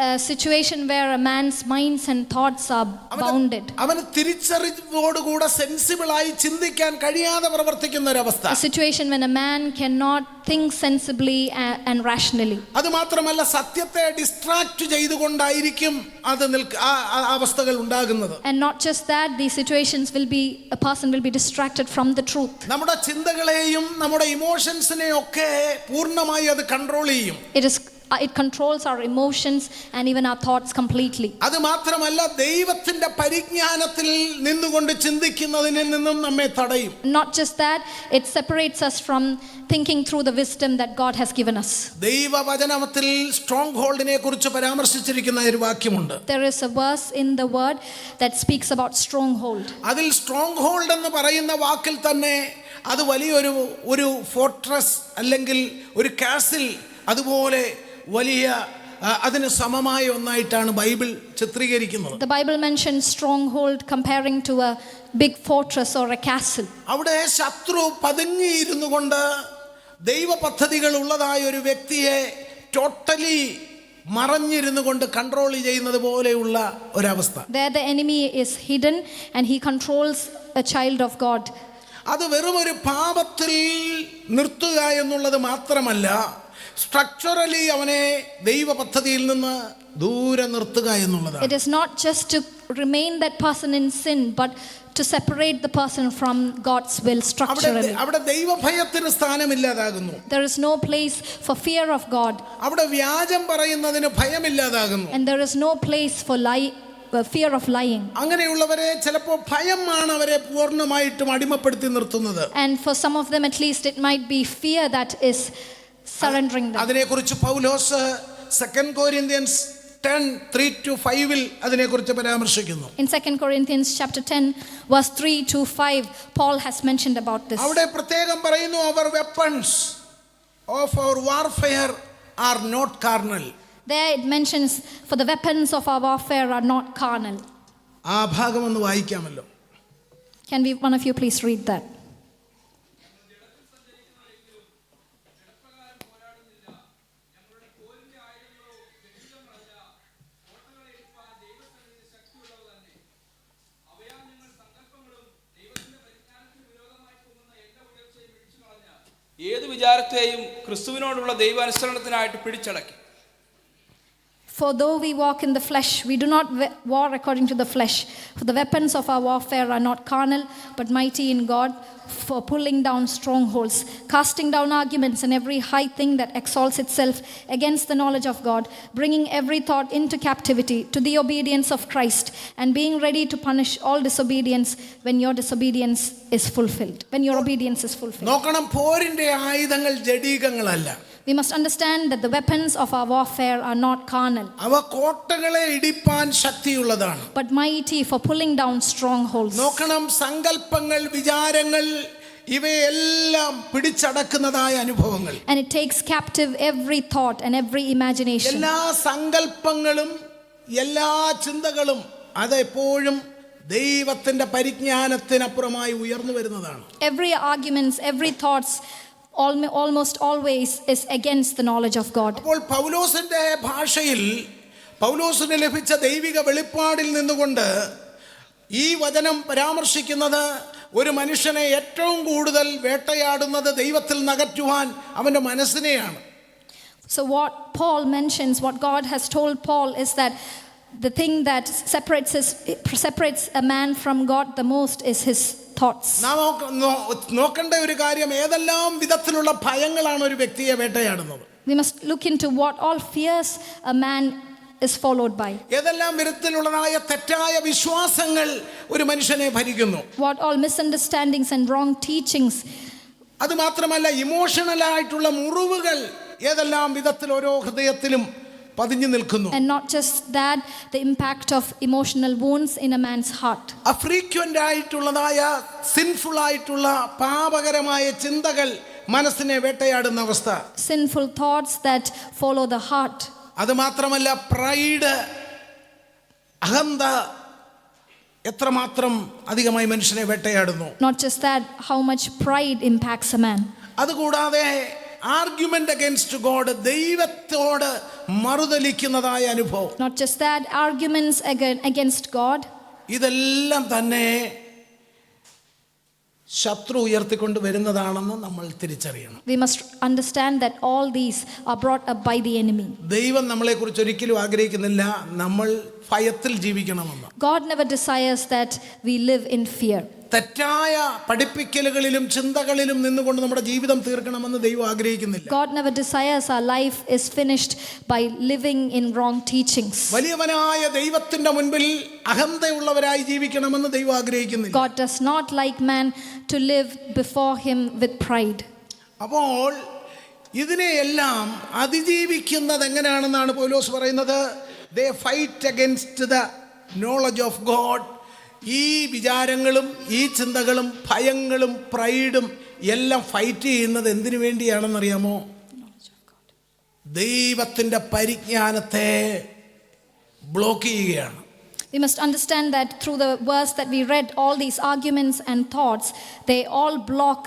[SPEAKER 2] A situation where a man's minds and thoughts are bounded.
[SPEAKER 1] അവന് തിരിച്ചറിവോടുകൂടെ സെൻസിബിളായി ചിന്തിക്കാൻ കഴിയാതെ പ്രവർത്തിക്കുന്ന ഒരു അവസ്ഥ.
[SPEAKER 2] A situation when a man cannot think sensibly and rationally.
[SPEAKER 1] അത് മാത്രമല്ല, സത്യത്തെ ഡിസ്ട്രാക്ട് ചെയ്തുകൊണ്ടായിരിക്കും അത് അവസ്ഥകൾ ഉണ്ടാകുന്നത്.
[SPEAKER 2] And not just that, these situations a person will be distracted from the truth.
[SPEAKER 1] നമ്മുടെ ചിന്തകളെയും നമ്മുടെ ഇമോഷൻസിനെയും ഒക്കെ പൂർണ്ണമായി അത് കൺട്രോൾ ചെയ്യും.
[SPEAKER 2] It is it controls our emotions and even our thoughts completely.
[SPEAKER 1] അത് മാത്രമല്ല, ദൈവത്തിന്റെ പരിജ്ഞാനത്തിൽ നിന്നുകൊണ്ട് ചിന്തിക്കുന്നതിൽ നിന്നും നമ്മെ തടയും.
[SPEAKER 2] Not just that, it separates us from thinking through the wisdom that God has given us.
[SPEAKER 1] ദൈവവചനത്തിൽ സ്ട്രോങ് ഹോൾഡിനെ കുറിച്ച് പരാമർശിച്ചിരിക്കുന്ന ഒരു വാക്യമുണ്ട്.
[SPEAKER 2] There is a verse in the word that speaks about stronghold.
[SPEAKER 1] അതിൽ സ്ട്രോങ് ഹോൾഡ് എന്ന് പറയുന്ന വാക്കിൽ തന്നെ അത് വലിയൊരു ഫോർട്രസ് അല്ലെങ്കിൽ ഒരു കാസിൽ, അതുപോലെ വലിയ അതിന് സമമായ ഒന്നായിട്ടാണ് ബൈബിൾ ചിത്രീകരിക്കുന്നത്.
[SPEAKER 2] The Bible mentions stronghold comparing to a big fortress or a castle.
[SPEAKER 1] അവിടെ ശത്രു പതുങ്ങിയിരുന്നു കൊണ്ട് ദൈവ പദ്ധതികൾ ഉള്ളതായ ഒരു വ്യക്തിയെ ടോട്ടലി മറഞ്ഞിരുന്നു കൊണ്ട് കൺട്രോൾ ചെയ്യുന്നത് പോലെയുള്ള ഒരവസ്ഥ.
[SPEAKER 2] There the enemy is hidden and he controls a child of God.
[SPEAKER 1] അത് വെറും ഒരു പാപത്തിൽ നിർത്തുക എന്നുള്ളത് മാത്രമല്ല, സ്ട്രക്ചറലി അവനെ ദൈവ പദ്ധതിയിൽ നിന്ന് ദൂരെ നിർത്തുക എന്നുള്ളതാണ്.
[SPEAKER 2] It is not just to remain that person in sin, but to separate the person from God's will structurally.
[SPEAKER 1] അവിടെ ദൈവഭയത്തിന് സ്ഥാനമില്ലാതാകുന്നു.
[SPEAKER 2] There is no place for fear of God.
[SPEAKER 1] അവിടെ വ്യാജം പറയുന്നതിന് ഭയമില്ലാതാകുന്നു.
[SPEAKER 2] And there is no place for fear of lying.
[SPEAKER 1] അങ്ങനെയുള്ളവരെ ചിലപ്പോൾ ഭയമാണ് അവരെ പൂർണ്ണമായിട്ടും അടിമപ്പെടുത്തി നിർത്തുന്നത്.
[SPEAKER 2] And for some of them at least it might be fear that is surrendering them.
[SPEAKER 1] അതിനെക്കുറിച്ച് പൗലോസ് 2 Corinthians 10:3-5 അതിനെക്കുറിച്ച് പരാമർശിക്കുന്നു.
[SPEAKER 2] In 2 Corinthians chapter 10 verse 3-5 Paul has mentioned about this.
[SPEAKER 1] അവിടെ പ്രത്യേകം പറയുന്നു, our weapons of our warfare are not carnal.
[SPEAKER 2] There it mentions, for the weapons of our warfare are not carnal.
[SPEAKER 1] ആ ഭാഗം ഒന്ന് വായിക്കാമല്ലോ.
[SPEAKER 2] Can one of you please read that?
[SPEAKER 3] ഏത് വിചാരത്തെയും ക്രിസ്തുവിനോടുള്ള ദൈവാനുസരണത്തിനായിട്ട് പിടിച്ചടക്കി.
[SPEAKER 2] For though we walk in the flesh, we do not war according to the flesh. For the weapons of our warfare are not carnal, but mighty in God for pulling down strongholds, casting down arguments and every high thing that exalts itself against the knowledge of God, bringing every thought into captivity to the obedience of Christ, and being ready to punish all disobedience when your disobedience is fulfilled. When your obedience is fulfilled.
[SPEAKER 1] നോക്കണം, പോരിന്റെ ആയുധങ്ങൾ ജഡീകങ്ങളല്ല.
[SPEAKER 2] We must understand that the weapons of our warfare are not carnal,
[SPEAKER 1] അവ കോട്ടകളെ ഇടിപ്പാൻ ശക്തിയുള്ളതാണ്.
[SPEAKER 2] but mighty for pulling down strongholds.
[SPEAKER 1] നോക്കണം, സങ്കല്പങ്ങൾ, വിചാരങ്ങൾ ഇവയെല്ലാം പിടിച്ചടക്കുന്നതായ അനുഭവങ്ങൾ.
[SPEAKER 2] And it takes captive every thought and every imagination.
[SPEAKER 1] എല്ലാ സങ്കല്പങ്ങളും എല്ലാ ചിന്തകളും അതെപ്പോഴും ദൈവത്തിന്റെ പരിജ്ഞാനത്തിനപ്പുറമായി ഉയർന്നു വരുന്നതാണ്.
[SPEAKER 2] Every arguments, every thoughts almost always is against the knowledge of God.
[SPEAKER 1] അപ്പോൾ പൗലോസിന്റെ ഭാഷയിൽ പൗലോസിന് ലഭിച്ച ദൈവിക വെളിപ്പാടിൽ നിന്നുകൊണ്ട് ഈ വചനം പരാമർശിക്കുന്നത് ഒരു മനുഷ്യനെ ഏറ്റവും കൂടുതൽ വേട്ടയാടുന്നത് ദൈവത്തിൽ നകറ്റുവാൻ അവന്റെ മനസ്സിനെയാണ്.
[SPEAKER 2] So what Paul mentions, what God has told Paul, is that the thing that separates a man from God the most is his thoughts.
[SPEAKER 1] നാം നോക്കേണ്ട ഒരു കാര്യം, ഏതെല്ലാം വിധത്തിലുള്ള ഭയങ്ങളാണ് ഒരു വ്യക്തിയെ വേട്ടയാടുന്നത്.
[SPEAKER 2] We must look into what all fears a man is followed by.
[SPEAKER 1] ഏതെല്ലാം വിധത്തിലുള്ളതായ തെറ്റായ വിശ്വാസങ്ങൾ ഒരു മനുഷ്യനെ ഭരിക്കുന്നു.
[SPEAKER 2] What all misunderstandings and wrong teachings.
[SPEAKER 1] അത് മാത്രമല്ല, ഇമോഷണൽ ആയിട്ടുള്ള മുറിവുകൾ ഏതെല്ലാം വിധത്തിൽ ഓരോ ഹൃദയത്തിലും പതിഞ്ഞു നിൽക്കുന്നു.
[SPEAKER 2] And not just that, the impact of emotional wounds in a man's heart.
[SPEAKER 1] Frequent ആയിട്ടുള്ളതായ സിൻഫുൾ ആയിട്ടുള്ള പാപകരമായ ചിന്തകൾ മനസ്സിനെ വേട്ടയാടുന്ന അവസ്ഥ.
[SPEAKER 2] Sinful thoughts that follow the heart.
[SPEAKER 1] അത് മാത്രമല്ല, പ്രൈഡ്, അഹന്ത എത്രമാത്രം അധികമായി മനുഷ്യനെ വേട്ടയാടുന്നു.
[SPEAKER 2] Not just that, how much pride impacts a man.
[SPEAKER 1] അതുകൂടാതെ ആർഗ്യുമെന്റ് അഗൈൻസ്റ്റ് ഗോഡ്, ദൈവത്തോട് മറുതലിക്കുന്നതായ അനുഭവം.
[SPEAKER 2] Not just that, arguments against God.
[SPEAKER 1] ഇതെല്ലാം തന്നെ ശത്രു ഉയർത്തിക്കൊണ്ട് വരുന്നതാണെന്ന് നമ്മൾ തിരിച്ചറിയണം.
[SPEAKER 2] We must understand that all these are brought up by the enemy.
[SPEAKER 1] ദൈവം നമ്മളെക്കുറിച്ച് ഒരിക്കലും ആഗ്രഹിക്കുന്നില്ല നമ്മൾ ഭയത്തിൽ ജീവിക്കണമെന്ന്.
[SPEAKER 2] God never desires that we live in fear.
[SPEAKER 1] തെറ്റായ പഠിപ്പിക്കലുകളിലും ചിന്തകളിലും നിന്നുകൊണ്ട് നമ്മുടെ ജീവിതം തീർക്കണമെന്ന് ദൈവം ആഗ്രഹിക്കുന്നില്ല.
[SPEAKER 2] God never desires our life is finished by living in wrong teachings.
[SPEAKER 1] വലിയവനായ ദൈവത്തിന്റെ മുൻപിൽ അഹന്തയുള്ളവരായി ജീവിക്കണമെന്ന് ദൈവം ആഗ്രഹിക്കുന്നില്ല.
[SPEAKER 2] God does not like man to live before him with pride.
[SPEAKER 1] അപ്പോൾ ഇതിനെയെല്ലാം അതിജീവിക്കുന്നത് എങ്ങനെയാണെന്നാണ് പൗലോസ് പറയുന്നത്. They fight against the knowledge of God. ഈ വിചാരങ്ങളും ഈ ചിന്തകളും ഭയങ്ങളും പ്രൈഡും എല്ലാം ഫൈറ്റ് ചെയ്യുന്നത് എന്തിനു വേണ്ടിയാണെന്നറിയാമോ? ദൈവത്തിൻ്റെ പരിജ്ഞാനത്തെ ബ്ലോക്ക് ചെയ്യുകയാണ്.
[SPEAKER 2] We must understand that through the verse that we read, all these arguments and thoughts, they all block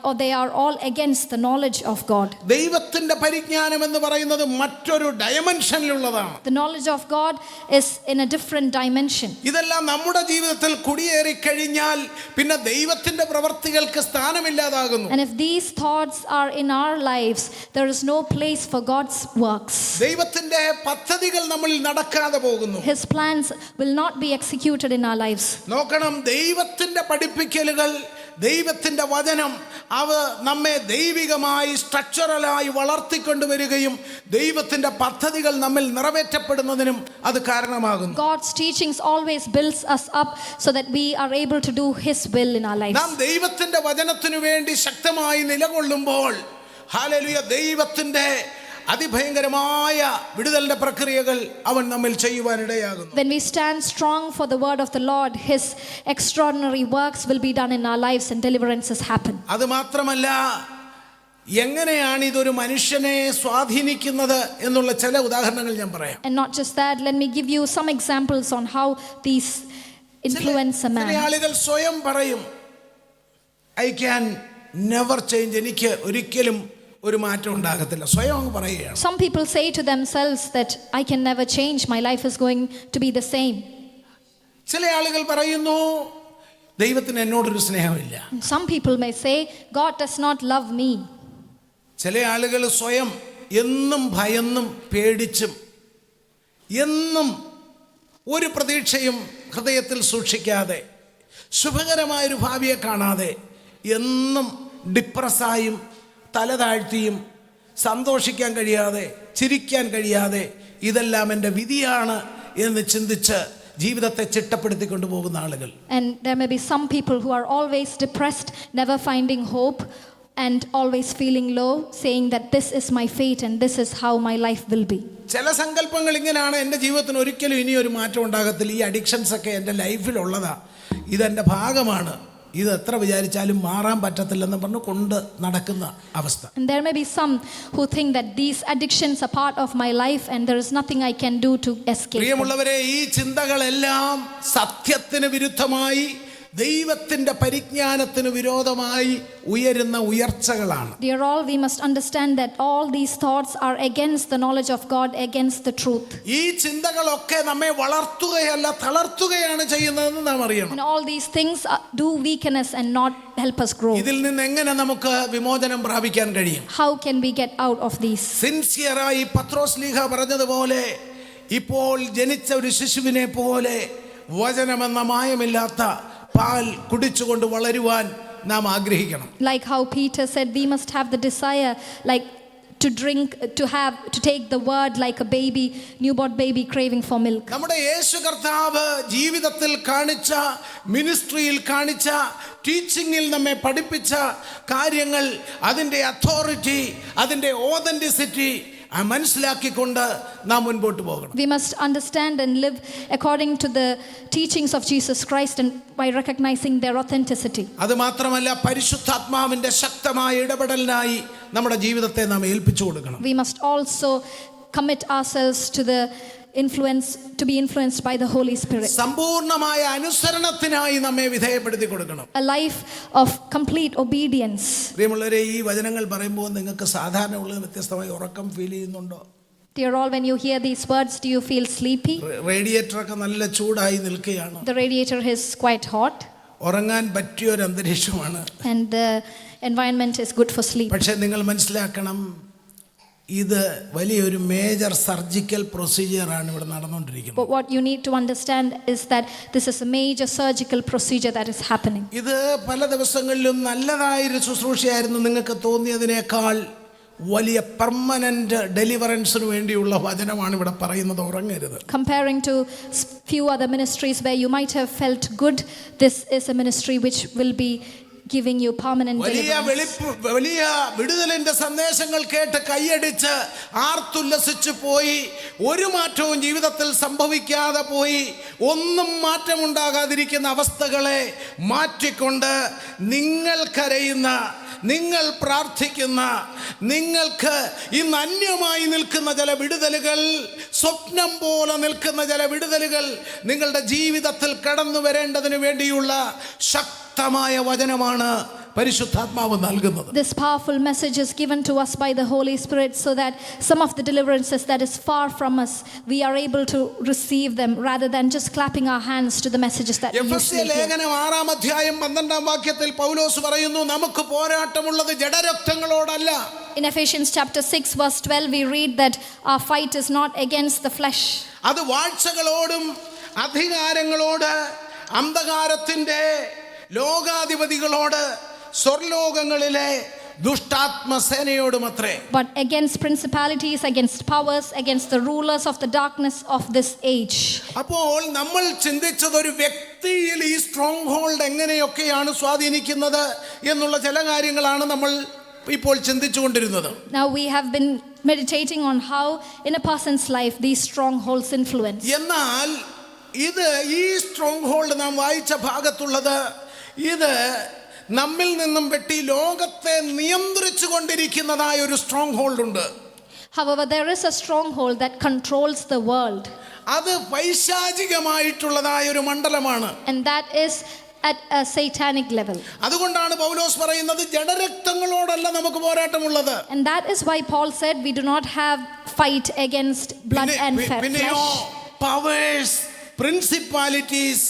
[SPEAKER 2] or they are all against the knowledge of God.
[SPEAKER 1] ദൈവത്തിന്റെ പരിജ്ഞാനം എന്ന് പറയുന്നത് മറ്റൊരു ഡയമെൻഷനിലുള്ളതാണ്.
[SPEAKER 2] The knowledge of God is in a different dimension.
[SPEAKER 1] ഇതെല്ലാം നമ്മുടെ ജീവിതത്തിൽ കുടിയേറി കഴിഞ്ഞാൽ പിന്നെ ദൈവത്തിന്റെ പ്രവൃത്തികൾക്ക് സ്ഥാനമില്ലാതാകുന്നു.
[SPEAKER 2] And if these thoughts are in our lives, there is no place for God's works.
[SPEAKER 1] ദൈവത്തിന്റെ പദ്ധതികൾ നമ്മളിൽ നടക്കാതെ പോകുന്നു.
[SPEAKER 2] His plans will not be executed in our lives.
[SPEAKER 1] നോക്കണം, ദൈവത്തിന്റെ പഠിപ്പിക്കലുകൾ, ദൈവത്തിന്റെ വചനം അവ നമ്മെ ദൈവികമായി സ്ട്രക്ചറലായി വളർത്തിക്കൊണ്ടുവരികയും ദൈവത്തിന്റെ പദ്ധതികൾ നമ്മിൽ നിറവേറ്റപ്പെടുന്നതിനും അത് കാരണമാകുന്നു.
[SPEAKER 2] God's teachings always builds us up so that we are able to do His will in our lives.
[SPEAKER 1] നാം ദൈവത്തിന്റെ വചനത്തിനു വേണ്ടി ശക്തമായി നിലകൊള്ളുമ്പോൾ ഹല്ലേലൂയ, ദൈവത്തിന്റെ അതിഭയങ്കരമായ വിടുതലിന്റെ പ്രക്രിയകൾ അവൻ നമ്മിൽ ചെയ്യുവാനിടയാകുന്നു.
[SPEAKER 2] When we stand strong for the word of the Lord, His extraordinary works will be done in our lives and deliverances happen.
[SPEAKER 1] അത് മാത്രമല്ല, എങ്ങനെയാണ് ഇതൊരു മനുഷ്യനെ സ്വാധീനിക്കുന്നത് എന്നുള്ള ചില ഉദാഹരണങ്ങൾ ഞാൻ പറയാം.
[SPEAKER 2] And not just that, let me give you some examples on how these influence a man.
[SPEAKER 1] ചില ആളുകൾ സ്വയം പറയും, ഐ ക്യാൻ നെവർ ചേഞ്ച്, എനിക്ക് ഒരിക്കലും ഒരു മാറ്റം ഉണ്ടാകത്തില്ല. സ്വയം അങ്ങ് പറയുകയാണ്.
[SPEAKER 2] Some people say to themselves that I can never change, my life is going to be the same.
[SPEAKER 1] ചില ആളുകൾ പറയുന്നു, ദൈവത്തിന് എന്നോടൊരു സ്നേഹമില്ല.
[SPEAKER 2] Some people may say God does not love me.
[SPEAKER 1] ചില ആളുകൾ സ്വയം എന്നും ഭയന്നും പേടിച്ചും എന്നും ഒരു പ്രതീക്ഷയും ഹൃദയത്തിൽ സൂക്ഷിക്കാതെ ശുഭകരമായൊരു ഭാവിയെ കാണാതെ എന്നും ഡിപ്രസ്സായും തല താഴ്ത്തിയും സന്തോഷിക്കാൻ കഴിയാതെ ചിരിക്കാൻ കഴിയാതെ ഇതെല്ലാം എൻ്റെ വിധിയാണ് എന്ന് ചിന്തിച്ച് ജീവിതത്തെ ചിട്ടപ്പെടുത്തിക്കൊണ്ടു പോകുന്ന ആളുകൾ.
[SPEAKER 2] And there may be some people who are always depressed, never finding hope and always feeling low, saying that this is my fate and this is how my life will be.
[SPEAKER 1] ചില സങ്കല്പങ്ങൾ ഇങ്ങനെയാണ്, എൻ്റെ ജീവിതത്തിന് ഒരിക്കലും ഇനി ഒരു മാറ്റം ഉണ്ടാകത്തില്ല, ഈ അഡിക്ഷൻസ് ഒക്കെ എൻ്റെ ലൈഫിലുള്ളതാ, ഇതെൻ്റെ ഭാഗമാണ്, ഇത് എത്ര വിചാരിച്ചാലും മാറാൻ പറ്റത്തില്ലെന്ന് പറഞ്ഞു കൊണ്ട് നടക്കുന്ന അവസ്ഥ.
[SPEAKER 2] And there may be some who think that these addictions are part of my life and there is nothing I can do to escape.
[SPEAKER 1] പ്രിയമുള്ളവരെ, ഈ ചിന്തകളെല്ലാം സത്യത്തിന് വിരുദ്ധമായി ദൈവത്തിന്റെ പരിജ്ഞാനത്തിന് വിരോധമായി ഉയരുന്ന ഉയർച്ചകളാണ്.
[SPEAKER 2] Dear all, we must understand that all these thoughts are against the knowledge of God, against the truth.
[SPEAKER 1] ഈ ചിന്തകളൊക്കെ നമ്മെ വളർത്തുകയല്ല തളർത്തുകയാണ് ചെയ്യുന്നതെന്ന് നാം അറിയണം.
[SPEAKER 2] And all these things do weaken us and not help us grow.
[SPEAKER 1] ഇതിൽ നിന്ന് എങ്ങനെ നമുക്ക് വിമോചനം പ്രാപിക്കാൻ കഴിയും?
[SPEAKER 2] How can we get out of these?
[SPEAKER 1] സിൻസിയറായി പത്രോസ് ലീഹ പറഞ്ഞതുപോലെ ഇപ്പോൾ ജനിച്ച ഒരു ശിശുവിനെ പോലെ വചനമെന്ന മായമില്ലാത്ത പാൽ കുടിച്ചുകൊണ്ട് വളരുവാൻ നാം ആഗ്രഹിക്കണം.
[SPEAKER 2] Like how Peter said, we must have the desire like to drink, to take the word like a baby, newborn baby craving for milk.
[SPEAKER 1] നമ്മുടെ യേശു കർത്താവ് ജീവിതത്തിൽ കാണിച്ച, മിനിസ്ട്രിയിൽ കാണിച്ച, ടീച്ചിങ്ങിൽ നമ്മെ പഠിപ്പിച്ച കാര്യങ്ങൾ, അതിൻ്റെ അതോറിറ്റി, അതിൻ്റെ ഓതന്റിസിറ്റി മനസ്സിലാക്കിക്കൊണ്ട് നാം മുൻപോട്ട് പോകണം.
[SPEAKER 2] We must understand and live according to the teachings of Jesus Christ and by recognizing their authenticity.
[SPEAKER 1] അത് മാത്രമല്ല, പരിശുദ്ധാത്മാവിന്റെ ശക്തമായ ഇടപെടലിനായി നമ്മുടെ ജീവിതത്തെ നാം ഏൽപ്പിച്ചു കൊടുക്കണം.
[SPEAKER 2] We must also commit ourselves to be influenced by the Holy Spirit.
[SPEAKER 1] സമ്പൂർണ്ണമായ അനുസരണത്തിനായി നമ്മെ വിധേയപ്പെടുത്തി കൊടുക്കണം.
[SPEAKER 2] A life of complete obedience.
[SPEAKER 1] പ്രിയമുള്ളവരെ, ഈ വചനങ്ങൾ പറയുമ്പോൾ നിങ്ങൾക്ക് സാധാരണ ഉള്ളത് വ്യത്യസ്തമായി ഉറക്കം ഫീൽ ചെയ്യുന്നുണ്ടോ?
[SPEAKER 2] Dear all, when you hear these words, do you feel sleepy?
[SPEAKER 1] Radiator ഒക്കെ നല്ല ചൂടായി നിൽക്കുകയാണ്.
[SPEAKER 2] The radiator is quite hot.
[SPEAKER 1] ഉറങ്ങാൻ പറ്റിയ ഒരു അന്തരീക്ഷമാണ്.
[SPEAKER 2] And the environment is good for sleep.
[SPEAKER 1] പക്ഷേ നിങ്ങൾ മനസ്സിലാക്കണം, ഇത് വലിയൊരു മേജർ സർജിക്കൽ പ്രൊസീജിയറാണ് ഇവിടെ നടന്നുകൊണ്ടിരിക്കുന്നത്.
[SPEAKER 2] But what you need to understand is that this is a major surgical procedure that is happening.
[SPEAKER 1] ഇത് പല ദിവസങ്ങളിലും നല്ലതായൊരു ശുശ്രൂഷയായിരുന്നു നിങ്ങൾക്ക് തോന്നിയതിനേക്കാൾ വലിയ പെർമനന്റ് ഡെലിവറൻസിന് വേണ്ടിയുള്ള വചനമാണ് ഇവിടെ പറയുന്നത്. ഉറങ്ങരുത്.
[SPEAKER 2] Comparing to few other ministries where you might have felt good, this is a ministry which will be giving you permanent deliverance.
[SPEAKER 1] വലിയ വിടുതലിന്റെ സന്ദേശങ്ങൾ കേട്ട് കൈയടിച്ച് ആർത്തുല്ലസിച്ച് പോയി ഒരു മാറ്റവും ജീവിതത്തിൽ സംഭവിക്കാതെ പോയി ഒന്നും മാറ്റമുണ്ടാകാതിരിക്കുന്ന അവസ്ഥകളെ മാറ്റിക്കൊണ്ട് നിങ്ങൾ കരയുന്ന, നിങ്ങൾ പ്രാർത്ഥിക്കുന്ന, നിങ്ങൾക്ക് ഇന്ന് അന്യമായി നിൽക്കുന്ന ചില വിടുതലുകൾ, സ്വപ്നം പോലെ നിൽക്കുന്ന ചില വിടുതലുകൾ നിങ്ങളുടെ ജീവിതത്തിൽ കടന്നു വരേണ്ടതിന് വേണ്ടിയുള്ള ശക്തമായ വചനമാണ് പരിശുദ്ധാത്മാവ് നൽകുന്നത്.
[SPEAKER 2] This powerful message is given to us by the Holy Spirit so that some of the deliverances that is far from us, we are able to receive them rather than just clapping our hands to the messages that we usually hear.
[SPEAKER 1] ലേഖനം 6-ാം അധ്യായം 12-ാം വാക്യത്തിൽ പൗലോസ് പറയുന്നു, നമുക്ക് പോരാട്ടമുള്ളത് ജഡരക്തങ്ങളോടല്ല.
[SPEAKER 2] In Ephesians chapter 6 verse 12 we read that our fight is not against the flesh.
[SPEAKER 1] അത് വാഴ്ചകളോടും അധികാരങ്ങളോട്, അന്ധകാരത്തിന്റെ ലോകാധിപതികളോട്, സ്വർലോകങ്ങളിലെ ദുഷ്ടാത്മസേനയോടുമത്രേ.
[SPEAKER 2] But against principalities, against powers, against the rulers of the darkness of this age.
[SPEAKER 1] അപ്പോൾ നമ്മൾ ചിന്തിച്ചത് ഒരു വ്യക്തിയിൽ ഈ സ്ട്രോങ് ഹോൾഡ് എങ്ങനെയൊക്കെയാണ് സ്വാധീനിക്കുന്നത് എന്നുള്ള ചില കാര്യങ്ങളാണ് നമ്മൾ ഇപ്പോൾ ചിന്തിച്ചുകൊണ്ടിരുന്നത്.
[SPEAKER 2] Now we have been meditating on how in a person's life these strongholds influence.
[SPEAKER 1] എന്നാൽ ഇത് ഈ സ്ട്രോങ് ഹോൾഡ് നാം വായിച്ച ഭാഗത്തുള്ളത്, ഇത് നമ്മിൽ നിന്നും വെട്ടി ലോകത്തെ നിയന്ത്രിച്ചു കൊണ്ടിരിക്കുന്നതായ ഒരു സ്ട്രോങ് ഹോൾഡ് ഉണ്ട്.
[SPEAKER 2] However, there is a stronghold that controls the world.
[SPEAKER 1] അത് പൈശാചികമായിട്ടുള്ളതായ ഒരു മണ്ഡലമാണ്.
[SPEAKER 2] And that is at a satanic level.
[SPEAKER 1] അതുകൊണ്ടാണ് പൗലോസ് പറയുന്നത് ജഡരക്തങ്ങളോടല്ല നമുക്ക് പോരാട്ടമുള്ളത്.
[SPEAKER 2] And that is why Paul said we do not have fight against blood and flesh.
[SPEAKER 1] Powers, principalities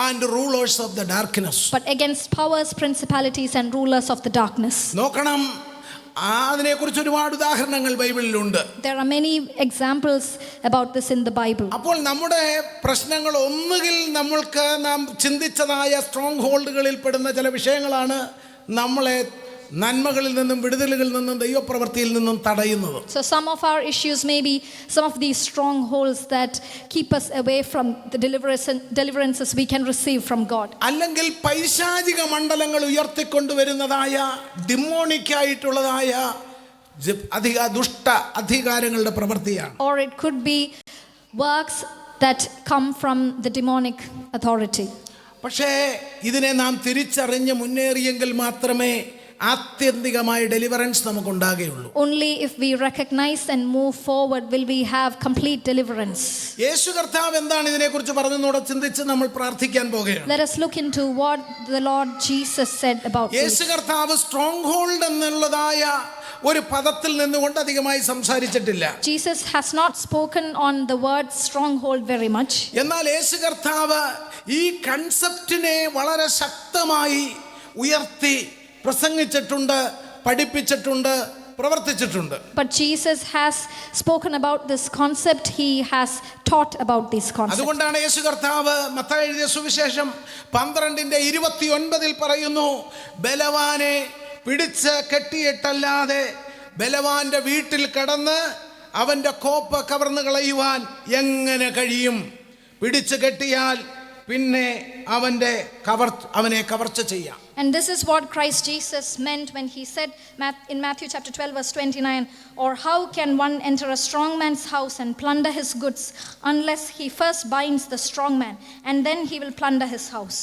[SPEAKER 1] and rulers of the darkness.
[SPEAKER 2] But against powers, principalities and rulers of the darkness.
[SPEAKER 1] നോക്കണം, അതിനെക്കുറിച്ച് ഒരുപാട് ഉദാഹരണങ്ങൾ ബൈബിളിലുണ്ട്.
[SPEAKER 2] There are many examples about this in the Bible.
[SPEAKER 1] അപ്പോൾ നമ്മുടെ പ്രശ്നങ്ങൾ ഒന്നുകിൽ നമ്മൾക്ക് നാം ചിന്തിച്ചതായ സ്ട്രോങ് ഹോൾഡുകളിൽ പെടുന്ന ചില വിഷയങ്ങളാണ് നമ്മളെ നന്മകളിൽ നിന്നും വിടുതലുകളിൽ നിന്നും ദൈവപ്രവൃത്തിയിൽ നിന്നും തടയുന്നത്.
[SPEAKER 2] So some of our issues may be some of these strongholds that keep us away from the deliverances we can receive from God.
[SPEAKER 1] അല്ലെങ്കിൽ പൈശാചിക മണ്ഡലങ്ങൾ ഉയർത്തിക്കൊണ്ടുവരുന്നതായ ഡിമോണിക് ആയിട്ടുള്ളതായ ദുഷ്ട അധികാരങ്ങളുടെ പ്രവൃത്തിയാണ്.
[SPEAKER 2] Or it could be works that come from the demonic authority.
[SPEAKER 1] പക്ഷേ ഇതിനെ നാം തിരിച്ചറിഞ്ഞ് മുന്നേറിയെങ്കിൽ മാത്രമേ ആത്യന്തികമായ deliverance നമുക്കുണ്ടാകുകയുള്ളൂ.
[SPEAKER 2] Only if we recognize and move forward will we have complete deliverance.
[SPEAKER 1] യേശു കർത്താവ് എന്താണ് ഇതിനെക്കുറിച്ച് പറഞ്ഞതെന്നോട് ചിന്തിച്ച് നമ്മൾ പ്രാർത്ഥിക്കാൻ പോകുകയാണ്.
[SPEAKER 2] Let us look into what the Lord Jesus said about this.
[SPEAKER 1] യേശു കർത്താവ് സ്ട്രോങ് ഹോൾഡ് എന്നുള്ളതായ ഒരു പദത്തിൽ നിന്നുകൊണ്ട് അധികമായി സംസാരിച്ചിട്ടില്ല.
[SPEAKER 2] Jesus has not spoken on the word stronghold very much.
[SPEAKER 1] എന്നാൽ യേശു കർത്താവ് ഈ കൺസെപ്റ്റിനെ വളരെ ശക്തമായി ഉയർത്തി പ്രസംഗിച്ചിട്ടുണ്ട്, പഠിപ്പിച്ചിട്ടുണ്ട്, പ്രവർത്തിച്ചിട്ടുണ്ട്.
[SPEAKER 2] But Jesus has spoken about this concept. He has taught about this concept.
[SPEAKER 1] അതുകൊണ്ടാണ് യേശു കർത്താവ് മത്തായി എഴുതിയ സുവിശേഷം 12:29 പറയുന്നു, ബലവാനെ പിടിച്ച് കെട്ടിയിട്ടല്ലാതെ ബലവാന്റെ വീട്ടിൽ കടന്ന് അവന്റെ കോപ്പ കവർന്നു കളയുവാൻ എങ്ങനെ കഴിയും? പിടിച്ചു കെട്ടിയാൽ പിന്നെ അവനെ കവർച്ച ചെയ്യാം.
[SPEAKER 2] And this is what Christ Jesus meant when he said in Matthew chapter 12 verse 29, or how can one enter a strong man's house and plunder his goods unless he first binds the strong man, and then he will plunder his house.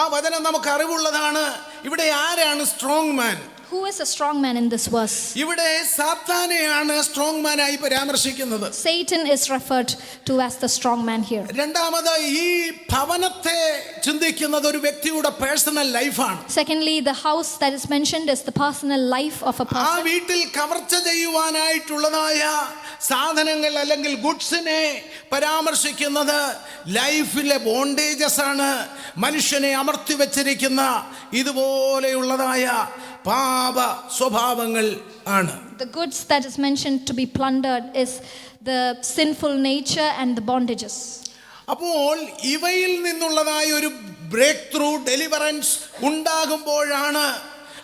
[SPEAKER 1] ആ വചനം നമുക്ക് അറിവുള്ളതാണ്. ഇവിടെ ആരാണ് strong man?
[SPEAKER 2] Who is a strong man in this verse?
[SPEAKER 1] ഇവിടെ സാത്താനെയാണ് സ്ട്രോങ് മാൻ ആയി പരാമർശിക്കുന്നത്.
[SPEAKER 2] Satan is referred to as the strong man here.
[SPEAKER 1] രണ്ടാമത് ഈ ഭവനത്തെ ചിന്തിക്കുന്നത് ഒരു വ്യക്തിയുടെ പേഴ്സണൽ ലൈഫാണ്.
[SPEAKER 2] Secondly, the house that is mentioned is the personal life of a person.
[SPEAKER 1] ആ വീട്ടിൽ കവർച്ച ചെയ്യുവാനായിട്ടുള്ളതായ സാധനങ്ങൾ അല്ലെങ്കിൽ ഗുഡ്സിനെ പരാമർശിക്കുന്നത് ലൈഫിലെ ബോണ്ടേജസ് ആണ്. മനുഷ്യനെ അമർത്തി വെച്ചിരിക്കുന്ന ഇതുപോലെയുള്ളതായ പാപ സ്വഭാവങ്ങൾ ആണ്.
[SPEAKER 2] The goods that is mentioned to be plundered is the sinful nature and the bondages.
[SPEAKER 1] അപ്പോൾ ഇവയിൽ നിന്നുള്ളതായ ഒരു ബ്രേക്ക് ത്രൂ ഡെലിവറൻസ് ഉണ്ടാകുമ്പോഴാണ്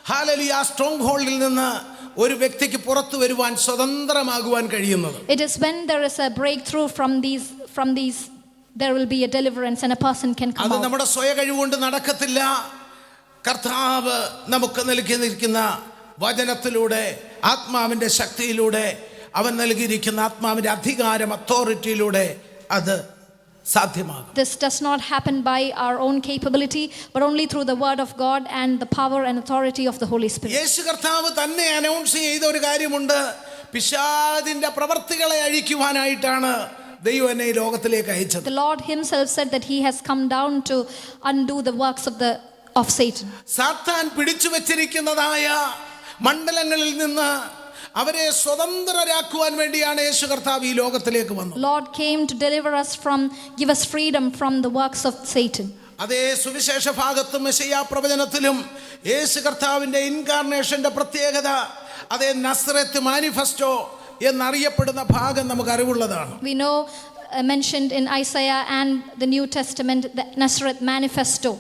[SPEAKER 1] ഹല്ലേലൂയ സ്ട്രോങ് ഹോൾഡിൽ നിന്ന് ഒരു വ്യക്തിക്ക് പുറത്തു വരുവാൻ സ്വതന്ത്രമാകുവാൻ കഴിയുന്നത്.
[SPEAKER 2] It is when there is a breakthrough from these there will be a deliverance and a person can come
[SPEAKER 1] അത്
[SPEAKER 2] out.
[SPEAKER 1] നമ്മുടെ സ്വയ കഴിവുകൊണ്ട് നടക്കത്തില്ല. കർത്താവ് നമുക്ക് നൽകിയിരിക്കുന്ന വചനത്തിലൂടെ, ആത്മാവിൻ്റെ ശക്തിയിലൂടെ, അവൻ നൽകിയിരിക്കുന്ന ആത്മാവിൻ്റെ അധികാരം, അതോറിറ്റിയിലൂടെ അത് സാധ്യമാകും.
[SPEAKER 2] This does not happen by our own capability, but only through the word of God and the power and authority of the Holy Spirit.
[SPEAKER 1] യേശു കർത്താവ് തന്നെ അനൗൺസ് ചെയ്ത ഒരു കാര്യമുണ്ട്. പിശാചിന്റെ പ്രവർത്തികളെ അഴിക്കുവാനായിട്ടാണ് ദൈവം എന്നെ ഈ ലോകത്തിലേക്ക് അയച്ചത്.
[SPEAKER 2] The Lord himself said that he has come down to undo the works of Satan.
[SPEAKER 1] സാത്താൻ പിടിച്ചു വച്ചിരിക്കുന്നതായ മണ്ഡലങ്ങളിൽ നിന്ന് അവരെ സ്വതന്ത്രരാക്കുവാൻ വേണ്ടിയാണ് യേശു കർത്താവ് ഈ ലോകത്തിലേക്ക് വന്നത്.
[SPEAKER 2] Lord came to deliver us give us freedom from the works of Satan.
[SPEAKER 1] അതേ സുവിശേഷ ഭാഗത്തും മെശയ്യാ പ്രവചനത്തിലും യേശു കർത്താവിന്റെ ഇൻകാർണേഷന്റെ പ്രത്യേകത, അതേ നസ്രത്ത് മാനിഫെസ്റ്റോ എന്നറിയപ്പെടുന്ന ഭാഗം നമുക്ക് അറിവുള്ളതാണ്.
[SPEAKER 2] We know mentioned in Isaiah and the New Testament the Nazareth manifesto.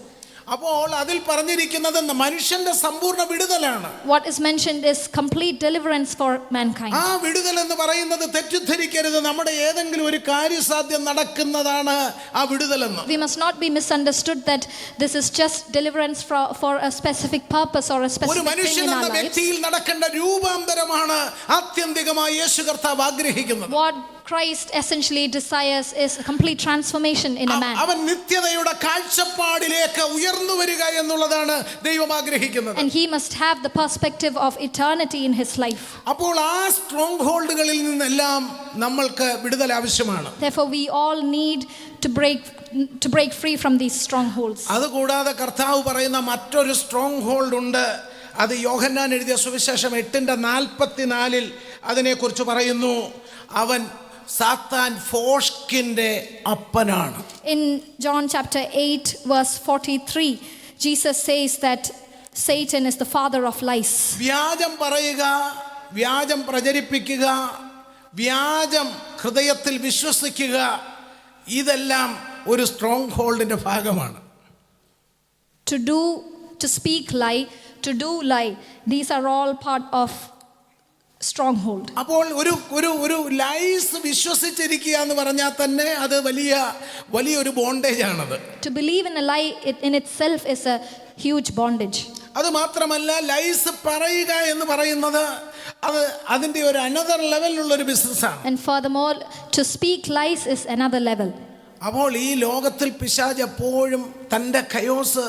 [SPEAKER 1] അപ്പോൾ അതിൽ പറഞ്ഞിരിക്കുന്നത് മനുഷ്യന്റെ സമ്പൂർണ്ണ വിടുതലാണ്.
[SPEAKER 2] What is mentioned is complete deliverance for mankind.
[SPEAKER 1] ആ വിടുതൽ എന്ന് പറയുന്നത് തെറ്റിദ്ധരിക്കരുത്, നമ്മുടെ ഏതെങ്കിലും ഒരു കാര്യസാധ്യം നടക്കുന്നതാണ് ആ വിടുതലെന്ന്.
[SPEAKER 2] We must not be misunderstood that this is just deliverance for a specific purpose or a
[SPEAKER 1] ഒരു
[SPEAKER 2] specific thing
[SPEAKER 1] മനുഷ്യൻ
[SPEAKER 2] in our
[SPEAKER 1] എന്ന
[SPEAKER 2] lives.
[SPEAKER 1] വ്യക്തിയിൽ നടക്കേണ്ട രൂപാന്തരമാണ് ആത്യന്തികമായി യേശു കർത്താവ് ആഗ്രഹിക്കുന്നത്.
[SPEAKER 2] What Christ essentially desires is a complete transformation in a man.
[SPEAKER 1] അവൻ നിത്യതയുടെ കാഴ്ചപ്പാടിലേക്ക് ഉയർന്നു വരിക എന്നുള്ളതാണ് ദൈവം ആഗ്രഹിക്കുന്നത്.
[SPEAKER 2] And he must have the perspective of eternity in his life.
[SPEAKER 1] അപ്പോൾ ആ സ്ട്രോങ് ഹോൾഡുകളിൽ നിന്നെല്ലാം നമ്മൾക്ക് വിടുതൽ ആവശ്യമാണ്.
[SPEAKER 2] Therefore we all need to break free from these strongholds.
[SPEAKER 1] അതുകൂടാതെ കർത്താവ് പറയുന്ന മറ്റൊരു സ്ട്രോങ് ഹോൾഡ് ഉണ്ട്. അത് യോഹന്നാൻ എഴുതിയ സുവിശേഷം 8:44 അതിനെക്കുറിച്ച് പറയുന്നു. അവൻ സാത്താൻ ഫോഷ്കിന്റെ അപ്പനാണ്.
[SPEAKER 2] In John chapter 8 verse 43, Jesus says that Satan is the father of lies.
[SPEAKER 1] വ്യാജം പറയുക, വ്യാജം പ്രചരിപ്പിക്കുക, വ്യാജം ഹൃദയത്തിൽ വിശ്വസിക്കുക, ഇതെല്ലാം ഒരു സ്ട്രോങ് ഹോൾഡിന്റെ ഭാഗമാണ്.
[SPEAKER 2] To speak lie, to do lie, these are all part of stronghold.
[SPEAKER 1] അപ്പോൾ ഒരു ലൈസ് വിശ്വസിച്ചിരിക്കുക എന്ന് പറഞ്ഞാൽ തന്നെ അത് വലിയൊരു ബോണ്ടേജ് ആണത്.
[SPEAKER 2] To believe in a lie in itself is a huge bondage.
[SPEAKER 1] അത് മാത്രമല്ല, ലൈസ് പറയുക എന്ന് പറയുന്നത് അതിന്റെ ഒരു അനദർ ലെവലിലുള്ള ഒരു ബിസിനസ്സാണ്.
[SPEAKER 2] And furthermore, to speak lies is another level.
[SPEAKER 1] അപ്പോൾ ഈ ലോകത്തിൽ പിശാച് എപ്പോഴും തൻ്റെ കയോസ്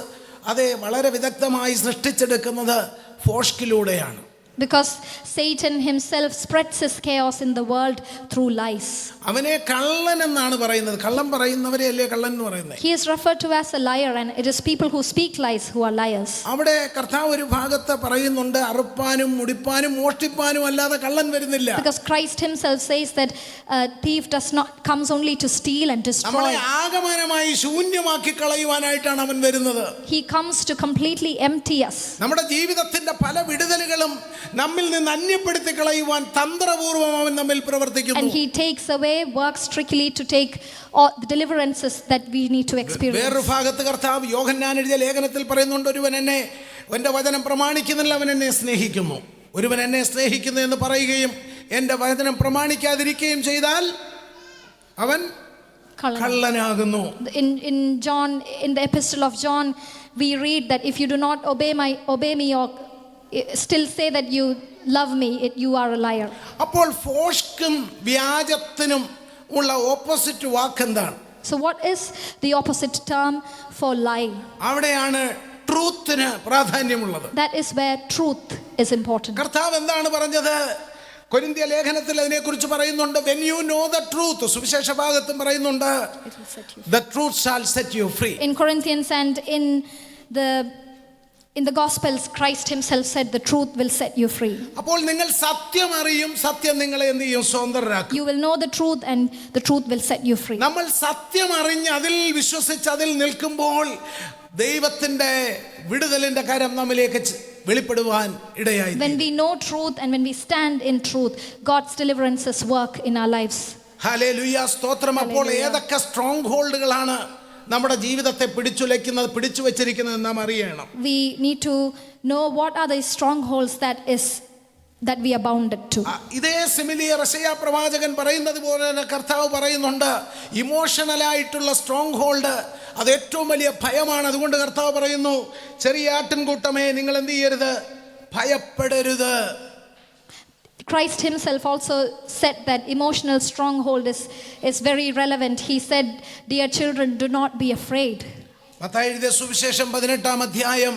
[SPEAKER 1] വളരെ വിദഗ്ധമായി സൃഷ്ടിച്ചെടുക്കുന്നത് ഫോഷ്കിലൂടെയാണ്.
[SPEAKER 2] Because Satan himself spreads his chaos in the world through lies.
[SPEAKER 1] അവനെ കള്ളൻ എന്നാണ് പറയുന്നത്. കള്ളം പറയുന്നവരെ അല്ലേ കള്ളൻ എന്ന് പറയുന്നത്.
[SPEAKER 2] He is referred to as a liar, and it is people who speak lies who are liars.
[SPEAKER 1] അവിടെ കർത്താവ് ഒരു ഭാഗത്ത് പറയുന്നുണ്ട്, അറുപ്പാനും മുടിപ്പാനും മോഷ്ടിപ്പാനും അല്ലാതെ കള്ളൻ വരുന്നില്ല.
[SPEAKER 2] Because Christ himself says that a thief comes only to steal and destroy.
[SPEAKER 1] നമ്മളെ ആഗമനമായി ശൂന്യമാക്കി കളയുവാനായിട്ടാണ് അവൻ വരുന്നത്.
[SPEAKER 2] He comes to completely empty us.
[SPEAKER 1] നമ്മുടെ ജീവിതത്തിന്റെ പല വിടുതലുകളും നമ്മിൽ നിന്ന് അന്യപ്പെടുത്തി കളയുവാൻ തന്ത്രപൂർവ്വം അവൻ നമ്മിൽ പ്രവർത്തിക്കുന്നു.
[SPEAKER 2] And he takes away, works strictly to take all the deliverances that we need to experience.
[SPEAKER 1] വേറൊരു ഭാഗത്ത് കർത്താവ് യോഹന്നാൻ എഴുതിയ ലേഖനത്തിൽ പറയുന്നുണ്ട്, ഒരുവൻ എൻ്റെ വചനം പ്രമാണിക്കുന്നില്ല, അവൻ എന്നെ സ്നേഹിക്കുന്നു. ഒരുവൻ എന്നെ സ്നേഹിക്കുന്നു എന്ന് പറയുകയും എൻ്റെ വചനം പ്രമാണിക്കാതിരിക്കുകയും ചെയ്താൽ അവൻ കള്ളനാകുന്നു.
[SPEAKER 2] In John, in the epistle of John, we read that if you do not obey me or still say that you love me, you are a liar.
[SPEAKER 1] അപ്പോൾ ഫോഷ്ക്കും വ്യാജത്തിനും ഉള്ള ഓപ്പോസിറ്റ് വാക്ക് എന്താണ്?
[SPEAKER 2] So what is the opposite term for lie?
[SPEAKER 1] അവിടെയാണ് ട്രൂത്തിന് പ്രാധാന്യമുള്ളത്.
[SPEAKER 2] That is where truth is important.
[SPEAKER 1] കർത്താവ് എന്താണ് പറഞ്ഞത്? കൊരിന്ത്യ ലേഖനത്തിൽ അതിനെക്കുറിച്ച് പറയുന്നുണ്ട്. when you know the truth, സുവിശേഷ ഭാഗത്തും പറയുന്നുണ്ട്, the truth shall set you free.
[SPEAKER 2] In Corinthians and in the Gospels, Christ himself said the truth will set you free.
[SPEAKER 1] അപ്പോൾ നിങ്ങൾ സത്യം അറിയും, സത്യം നിങ്ങളെ എന്ത് ചെയ്യും? സ്വതന്ത്രരാക്കും.
[SPEAKER 2] You will know the truth and the truth will set you free.
[SPEAKER 1] നമ്മൾ സത്യം അറിഞ്ഞ് അതിൽ വിശ്വസിച്ച് അതിൽ നിൽക്കുമ്പോൾ ദൈവത്തിന്റെ വിടുതലിന്റെ കരം നമ്മിലേക്ക് വെളിപ്പെടുവാൻ ഇടയായി.
[SPEAKER 2] When we know truth and when we stand in truth, God's deliverances work in our lives.
[SPEAKER 1] Hallelujah, സ്തോത്രം. അപ്പോൾ ഏതൊക്കെ സ്ട്രോങ് ഹോൾഡുകളാണ് നമ്മുടെ ജീവിതത്തെ പിടിച്ചു വെച്ചിരിക്കുന്നത് നാം അറിയണം.
[SPEAKER 2] We need to know what are the strongholds that we are bounded to.
[SPEAKER 1] ഇതേ സിമിലിയ യെശയ്യാ പ്രവാചകൻ പറയുന്നത് പോലെ തന്നെ കർത്താവ് പറയുന്നുണ്ട്, ഇമോഷണൽ ആയിട്ടുള്ള സ്ട്രോങ് ഹോൾഡ് അത് ഏറ്റവും വലിയ ഭയമാണ്. അതുകൊണ്ട് കർത്താവ് പറയുന്നു, ചെറിയ ആട്ടിൻകൂട്ടമേ നിങ്ങൾ എന്ത് ചെയ്യരുത്, ഭയപ്പെടരുത്.
[SPEAKER 2] Christ himself also said that emotional stronghold is very relevant. He said, dear children, do not be afraid.
[SPEAKER 1] Mathai എഴുതിയ സുവിശേഷം 18-ാം അധ്യായം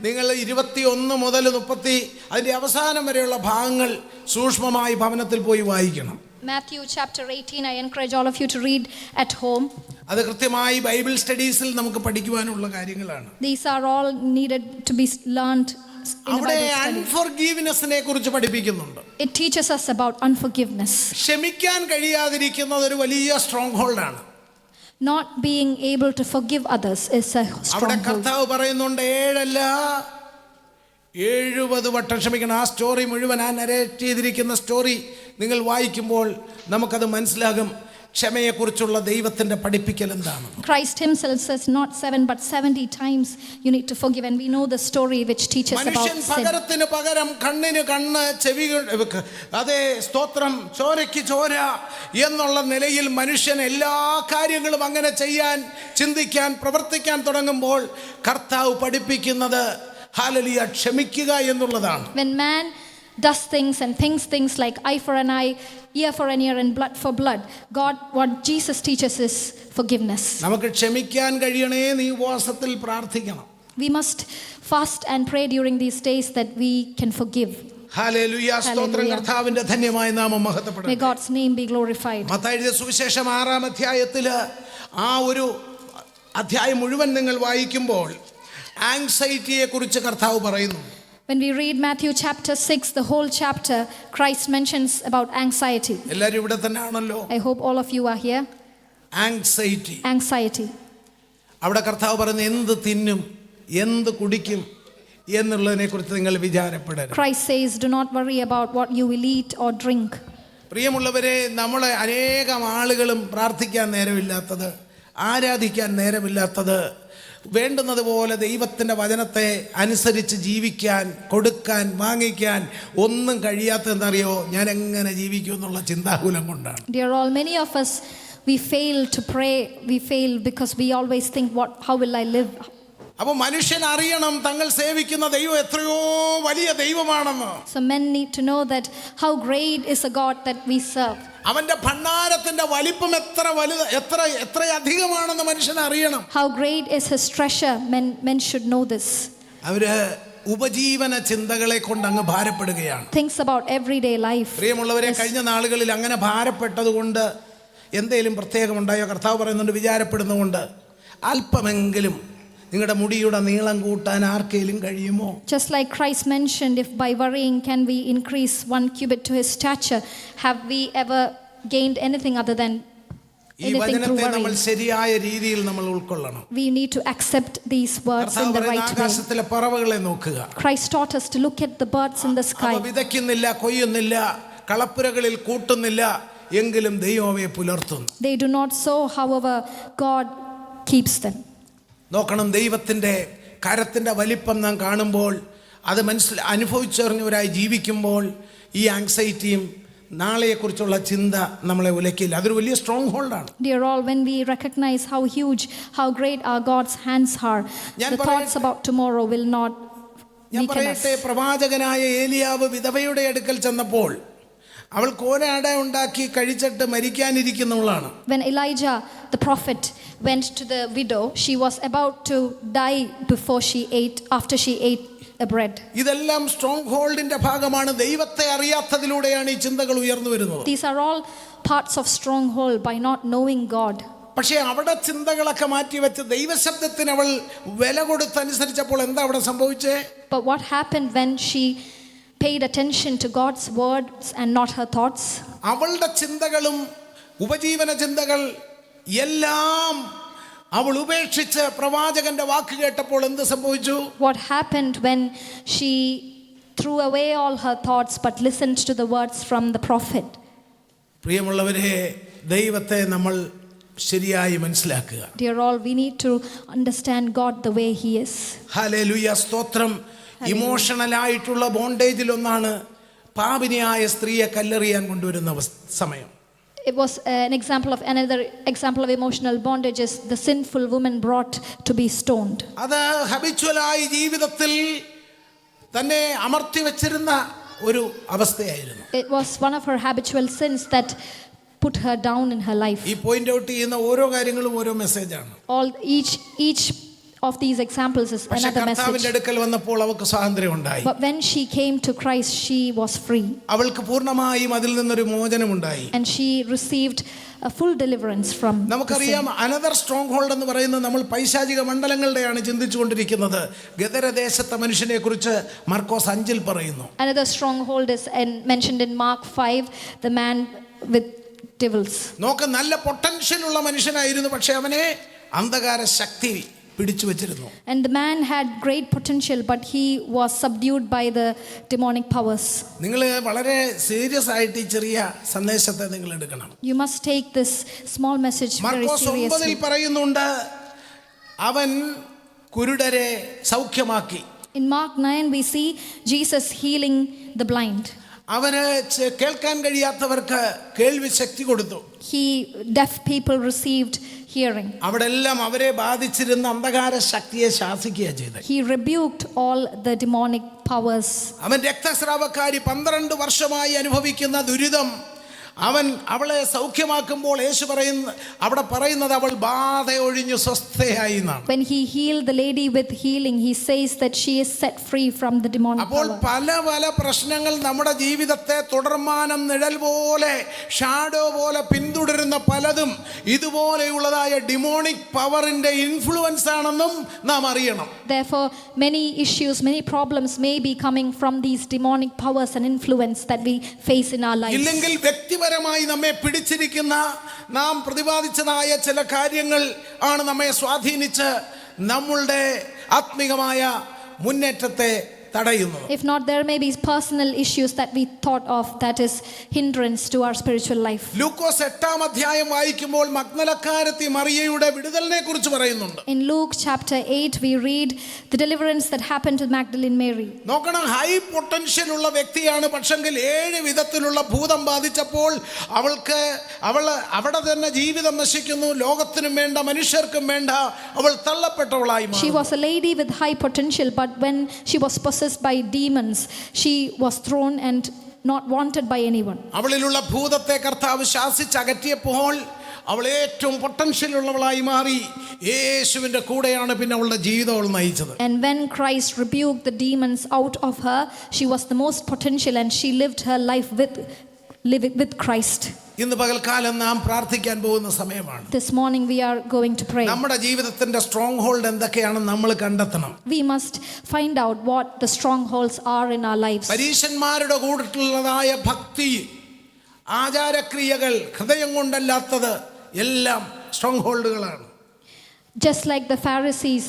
[SPEAKER 1] നിങ്ങൾ 21 മുതൽ 30 അതിന്റെ അവസാനം വരെയുള്ള ഭാഗങ്ങൾ സൂക്ഷ്മമായി ഭവനത്തിൽ പോയി വായിക്കണം.
[SPEAKER 2] Matthew chapter 18, I encourage all of you to read at home.
[SPEAKER 1] അത് കൃത്യമായി ബൈബിൾ സ്റ്റഡീസിൽ നമുക്ക് പഠിക്കുവാനുള്ള കാര്യങ്ങളാണ്.
[SPEAKER 2] These are all needed to be learned in
[SPEAKER 1] അവിടെ
[SPEAKER 2] Bible study.
[SPEAKER 1] അൺഫോർഗീവ്നെസ്സിനെ കുറിച്ച് പഠിപ്പിക്കുന്നുണ്ട്.
[SPEAKER 2] It teaches us about unforgiveness.
[SPEAKER 1] ക്ഷമിക്കാൻ കഴിയാതിരിക്കുന്നത് ഒരു വലിയ strong ഹോൾഡാണ്.
[SPEAKER 2] Not being able to forgive others is a
[SPEAKER 1] അവിടെ
[SPEAKER 2] stronghold.
[SPEAKER 1] കർത്താവ് പറയുന്നുണ്ട് 7 അല്ല 70 വട്ടം ക്ഷമിക്കണം. ആ സ്റ്റോറി മുഴുവൻ, ആ നരേറ്റ് ചെയ്തിരിക്കുന്ന സ്റ്റോറി നിങ്ങൾ വായിക്കുമ്പോൾ നമുക്കത് മനസ്സിലാകും ക്ഷമയെക്കുറിച്ചുള്ള ദൈവത്തിന്റെ പഠിപ്പിക്കൽ എന്താണ്.
[SPEAKER 2] Christ himself says not 7 but 70 times you need to forgive, and we know the story which teaches about
[SPEAKER 1] മനുഷ്യൻ
[SPEAKER 2] sin.
[SPEAKER 1] പകരത്തിന് പകരം കണ്ണിന് കണ്ണ്, ചെവി അതേ സ്തോത്രം, ചോരയ്ക്ക് ചോര എന്നുള്ള നിലയിൽ മനുഷ്യൻ എല്ലാ കാര്യങ്ങളും അങ്ങനെ ചെയ്യാൻ, ചിന്തിക്കാൻ, പ്രവർത്തിക്കാൻ തുടങ്ങുമ്പോൾ കർത്താവ് പഠിപ്പിക്കുന്നത് ഹല്ലേലൂയ ക്ഷമിക്കുക എന്നുള്ളതാണ്.
[SPEAKER 2] When man does things and thinks things like eye for an eye, ear for an ear, and blood for blood, what Jesus teaches is forgiveness.
[SPEAKER 1] നമുക്ക് ക്ഷമിക്കാൻ കഴിയണേ, നീ ഉപവാസത്തിൽ പ്രാർത്ഥിക്കണം.
[SPEAKER 2] We must fast and pray during these days that we can forgive.
[SPEAKER 1] Hallelujah, സ്തോത്രം. കർത്താവിന്റെ ധന്യമായ നാമം മഹത്വപ്പെടട്ടെ.
[SPEAKER 2] May God's name be glorified.
[SPEAKER 1] Mathai എഴുതിയ സുവിശേഷം 6-ാം അധ്യായത്തില് ആ ഒരു അധ്യായം മുഴുവൻ നിങ്ങൾ വായിക്കുമ്പോൾ ആങ്സൈറ്റിയെ കുറിച്ച് കർത്താവ് പറയുന്നു.
[SPEAKER 2] When we read Matthew chapter 6, the whole chapter, Christ mentions about anxiety.
[SPEAKER 1] എല്ലാവരും ഇവിടെ തന്നെ ആണല്ലോ.
[SPEAKER 2] I hope all of you are here.
[SPEAKER 1] Anxiety.
[SPEAKER 2] Anxiety.
[SPEAKER 1] അവിടെ കർത്താവ് പറയുന്നത് എന്ത് തിന്നും എന്ത് കുടിക്കും എന്നുള്ളതിനെ കുറിച്ച് നിങ്ങൾ വിചാരപ്പെടരുത്.
[SPEAKER 2] Christ says, do not worry about what you will eat or drink.
[SPEAKER 1] പ്രിയമുള്ളവരെ, നമ്മളെ അനേകം ആളുകളും പ്രാർത്ഥിക്കാൻ നേരമില്ലാത്തത്, ആരാധിക്കാൻ നേരമില്ലാത്തത്, വേണ്ടുന്നത് പോലെ ദൈവത്തിൻ്റെ വചനത്തെ അനുസരിച്ച് ജീവിക്കാൻ, കൊടുക്കാൻ, വാങ്ങിക്കാൻ ഒന്നും കഴിയാത്തതെന്നറിയോ, ഞാൻ എങ്ങനെ ജീവിക്കും എന്നുള്ള ചിന്താകുലം കൊണ്ടാണ്.
[SPEAKER 2] Dear all, many of us, we fail to pray. We fail because we always think, how will I live?
[SPEAKER 1] അപ്പോൾ മനുഷ്യൻ അറിയണം തങ്ങൾ സേവിക്കുന്ന ദൈവം എത്രയോ വലിയ ദൈവമാണെന്ന്.
[SPEAKER 2] So men need to know that how great is a God that we serve.
[SPEAKER 1] അവന്റെ ഭണ്ഡാരത്തിന്റെ വലിപ്പം എത്ര അധികമാണെന്ന് മനുഷ്യൻ അറിയണം.
[SPEAKER 2] How great is his treasure. Men should know this.
[SPEAKER 1] അവര് ഉപജീവന ചിന്തകളെ കൊണ്ട് അങ്ങ് ഭാരപ്പെടുകയാണ്.
[SPEAKER 2] Thinks about everyday life.
[SPEAKER 1] പ്രിയമുള്ളവരെ, കഴിഞ്ഞ നാളുകളിൽ അങ്ങനെ ഭാരപ്പെട്ടത് കൊണ്ട് എന്തെങ്കിലും പ്രത്യേകമുണ്ടായോ? കർത്താവ് പറയുന്നുണ്ട്, വിചാരപ്പെടുന്നുകൊണ്ട് അല്പമെങ്കിലും നിങ്ങളുടെ മുടിയുടെ നീളം കൂട്ടാൻ ആർക്കെങ്കിലും കഴിയുമോ?
[SPEAKER 2] Just like Christ mentioned, if by worrying can we increase 1 cubit to his stature, have we ever gained anything other than
[SPEAKER 1] ഈ വചനത്തെ നമ്മൾ ശരിയായ രീതിയിൽ നമ്മൾ ഉൾക്കൊള്ളണം.
[SPEAKER 2] We need to accept these words in the right way.
[SPEAKER 1] ആകാശത്തിലെ പറവകളെ നോക്കുക.
[SPEAKER 2] Christ taught us to look at the birds in the sky.
[SPEAKER 1] അവ വിതയ്ക്കുന്നില്ല, കൊയ്യുന്നില്ല, കളപ്പുരകളിൽ കൂട്ടുന്നില്ല, എങ്കിലും ദൈവം അവയെ പുലർത്തുന്നു.
[SPEAKER 2] They do not sow, however God keeps them.
[SPEAKER 1] നോക്കണം, ദൈവത്തിൻ്റെ കരത്തിൻ്റെ വലിപ്പം നാം കാണുമ്പോൾ, അത് അനുഭവിച്ചറിഞ്ഞവരായി ജീവിക്കുമ്പോൾ ഈ ആങ്സൈറ്റിയും നാളെയെക്കുറിച്ചുള്ള ചിന്ത നമ്മളെ ഉലക്കില്ല. അതൊരു വലിയ strong ഹോൾഡാണ്.
[SPEAKER 2] Dear all, when we recognize how huge, how great our God's hands are, the thoughts about tomorrow will not
[SPEAKER 1] ഞാൻ
[SPEAKER 2] weaken us.
[SPEAKER 1] പറയട്ടെ, പ്രവാചകനായ ഏലിയാവ് വിധവയുടെ അടുക്കൽ ചെന്നപ്പോൾ അവൾ കോലാട ഉണ്ടാക്കി കഴിച്ചിട്ട് മരിക്കാനിരിക്കുന്നവളാണ്.
[SPEAKER 2] When Elijah the prophet went to the widow, she was about to die after she ate a bread.
[SPEAKER 1] ഇതെല്ലാം സ്ട്രോങ് ഹോൾഡിന്റെ ഭാഗമാണ്. ദൈവത്തെ അറിയാത്തതിലൂടെയാണ് ഈ ചിന്തകൾ ഉയർന്നു വരുന്നത്.
[SPEAKER 2] These are all parts of stronghold by not knowing God.
[SPEAKER 1] പക്ഷേ അവിടെ ചിന്തകളൊക്കെ മാറ്റിവെച്ച് ദൈവശബ്ദത്തിന് അവൾ വില കൊടുത്തനുസരിച്ചപ്പോൾ എന്താ അവിടെ സംഭവിച്ചേ?
[SPEAKER 2] But what happened when she paid attention to God's words and not her thoughts?
[SPEAKER 1] അവളുടെ ചിന്തകളും ഉപജീവന ചിന്തകൾ എല്ലാം അവൾ ഉപേക്ഷിച്ച് പ്രവാചകന്റെ വാക്ക് കേട്ടപ്പോൾ എന്ത് സംഭവിച്ചു?
[SPEAKER 2] What happened when she threw away all her thoughts but listened to the words from the prophet?
[SPEAKER 1] പ്രിയമുള്ളവരെ, ദൈവത്തെ നമ്മൾ ശരിയായി മനസ്സിലാക്കുക.
[SPEAKER 2] Dear all, we need to understand God the way he is.
[SPEAKER 1] Hallelujah, സ്തോത്രം. ഇമോഷണൽ ആയിട്ടുള്ള ബോണ്ടേജിൽ ഒന്നാണ് പാപിനിയായ സ്ത്രീയെ കല്ലെറിയാൻ കൊണ്ടുവരുന്ന സമയം.
[SPEAKER 2] It was another example of emotional bondages the sinful woman brought to be stoned.
[SPEAKER 1] അത് ഹബിച്വലായി ജീവിതത്തിൽ തന്നെ അമർത്തി വെച്ചിരുന്ന ഒരു അവസ്ഥയായിരുന്നു.
[SPEAKER 2] It was one of her habitual sins that put her down in her life.
[SPEAKER 1] ഈ പോയിന്റ് ഔട്ട് ചെയ്യുന്ന ഓരോ കാര്യങ്ങളും ഓരോ മെസ്സേജാണ്.
[SPEAKER 2] Each of these examples is another message.
[SPEAKER 1] കർത്താവിന്റെ അടുക്കൽ വന്നപ്പോൾ അവൾക്ക് സ്വാതന്ത്ര്യം ഉണ്ടായി.
[SPEAKER 2] But when she came to Christ, she was free.
[SPEAKER 1] അവൾക്ക് പൂർണ്ണമായും അതിൽ നിന്നൊരു മോചനമുണ്ടായി.
[SPEAKER 2] And she received a full deliverance from the sin.
[SPEAKER 1] നമുക്കറിയാം, അനദർ സ്ട്രോങ് ഹോൾഡ് എന്ന് പറയുന്നത് നമ്മൾ പൈശാചിക മണ്ഡലങ്ങളുടെയാണ് ചിന്തിച്ചുകൊണ്ടിരിക്കുന്നത്. ഗദരദേശത്തെ മനുഷ്യനെ കുറിച്ച് മർക്കോസ് 5 പറയുന്നു.
[SPEAKER 2] Another stronghold is mentioned in Mark 5, the man with devils.
[SPEAKER 1] നോക്ക്, നല്ല പൊട്ടൻഷ്യൽ ഉള്ള മനുഷ്യനായിരുന്നു, പക്ഷെ അവനെ അന്ധകാര ശക്തി പിടിച്ചു വെച്ചിരുന്നു.
[SPEAKER 2] And the man had great potential, but he was subdued by the demonic powers.
[SPEAKER 1] നിങ്ങൾ വളരെ സീരിയസ് ആയിട്ട് ഈ ചെറിയ സന്ദേശത്തെ നിങ്ങൾ എടുക്കണം.
[SPEAKER 2] You must take this small message very
[SPEAKER 1] Markose 9
[SPEAKER 2] seriously.
[SPEAKER 1] പറയുന്നുണ്ട്, അവൻ കുരുടരെ സൗഖ്യമാക്കി.
[SPEAKER 2] In Mark 9 we see Jesus healing the blind.
[SPEAKER 1] അവന് കേൾക്കാൻ കഴിയാത്തവർക്ക് കേൾവി ശക്തി കൊടുത്തു.
[SPEAKER 2] Deaf people received hearing.
[SPEAKER 1] അവിടെ എല്ലാം അവരെ ബാധിച്ചിരുന്ന അന്ധകാര ശക്തിയെ ശാസിക്കുകയാണ് ചെയ്തത്.
[SPEAKER 2] He rebuked all the demonic powers.
[SPEAKER 1] അവൻ രക്തസ്രാവക്കാരി 12 വർഷമായി അനുഭവിക്കുന്ന ദുരിതം അവളെ സൗഖ്യമാക്കുമ്പോൾ യേശു അവിടെ പറയുന്നത് അവൾ ബാധ ഒഴിഞ്ഞു സ്വസ്ഥയായി എന്നാണ്.
[SPEAKER 2] When he healed the lady with healing, he says that she is set free from the demonic
[SPEAKER 1] അപ്പോൾ
[SPEAKER 2] power.
[SPEAKER 1] പല പ്രശ്നങ്ങൾ നമ്മുടെ ജീവിതത്തെ തുടർമാനം നിഴൽ പോലെ ഷാഡോ പോലെ പിന്തുടരുന്ന പലതും ഇതുപോലെയുള്ളതായ ഡിമോണിക് പവറിന്റെ ഇൻഫ്ലുവൻസ് ആണെന്നും നാം അറിയണം.
[SPEAKER 2] Therefore, many issues, many problems may be coming from these demonic powers and influence that we face in our lives.
[SPEAKER 1] ഇല്ലെങ്കിൽ വ്യക്തിപരമായി നമ്മെ പിടിച്ചിരിക്കുന്ന നാം പ്രതിപാദിച്ചതായ ചില കാര്യങ്ങൾ ആണ് നമ്മെ സ്വാധീനിച്ച് നമ്മളുടെ ആത്മീകമായ മുന്നേറ്റത്തെ തടയുന്നത്.
[SPEAKER 2] If not, there may be personal issues that we thought of that is hindrance to our spiritual life.
[SPEAKER 1] ലൂക്കോസ് 8 അധ്യായം വായിക്കുമ്പോൾ മഗ്ദലക്കാരത്തി മറിയയുടെ വിടുതലിനെ കുറിച്ച് പറയുന്നുണ്ട്.
[SPEAKER 2] In Luke chapter 8 we read the deliverance that happened to Magdalene Mary.
[SPEAKER 1] നോക്കണം, ഹൈ പൊട്ടൻഷ്യൽ ഉള്ള വ്യക്തിയാണ്, പക്ഷെങ്കിൽ 7 വിധത്തിലുള്ള ഭൂതം ബാധിച്ചപ്പോൾ അവിടെ തന്നെ ജീവിതം നശിക്കുന്നു, ലോകത്തിനും വേണ്ട മനുഷ്യർക്കും വേണ്ട, അവൾ തള്ളപ്പെട്ടവളായി മാറി.
[SPEAKER 2] She was a lady with high potential, but when she was possessed by demons, she was thrown and not wanted by anyone.
[SPEAKER 1] അവളിലുള്ള ഭൂതത്തെ കർത്താവ് ശാസിച്ച് അകറ്റിയപ്പോൾ അവൾ ഏറ്റവും പൊട്ടൻഷ്യൽ ഉള്ളവളായി മാറി. യേശുവിന്റെ കൂടെയാണ് പിന്നെ അവളുടെ ജീവിതം അവൾ നയിച്ചത്.
[SPEAKER 2] And when Christ rebuked the demons out of her, she was the most potential and she lived her life with Christ.
[SPEAKER 1] ഇന്ന് പകൽക്കാലം നാം പ്രാർത്ഥിക്കാൻ പോകുന്ന സമയമാണ്.
[SPEAKER 2] This morning we are going to pray.
[SPEAKER 1] നമ്മുടെ ജീവിതത്തിന്റെ സ്ട്രോങ് ഹോൾഡ് എന്തൊക്കെയാണെന്ന് നമ്മൾ കണ്ടെത്തണം.
[SPEAKER 2] We must find out what the strongholds are in our lives.
[SPEAKER 1] പരീശന്മാരുടെ കൂടെയുള്ളതായ ഭക്തി, ആചാരക്രിയകൾ, ഹൃദയം കൊണ്ടല്ലാത്തത് എല്ലാം strong ഹോൾഡുകളാണ്.
[SPEAKER 2] Just like the Pharisees,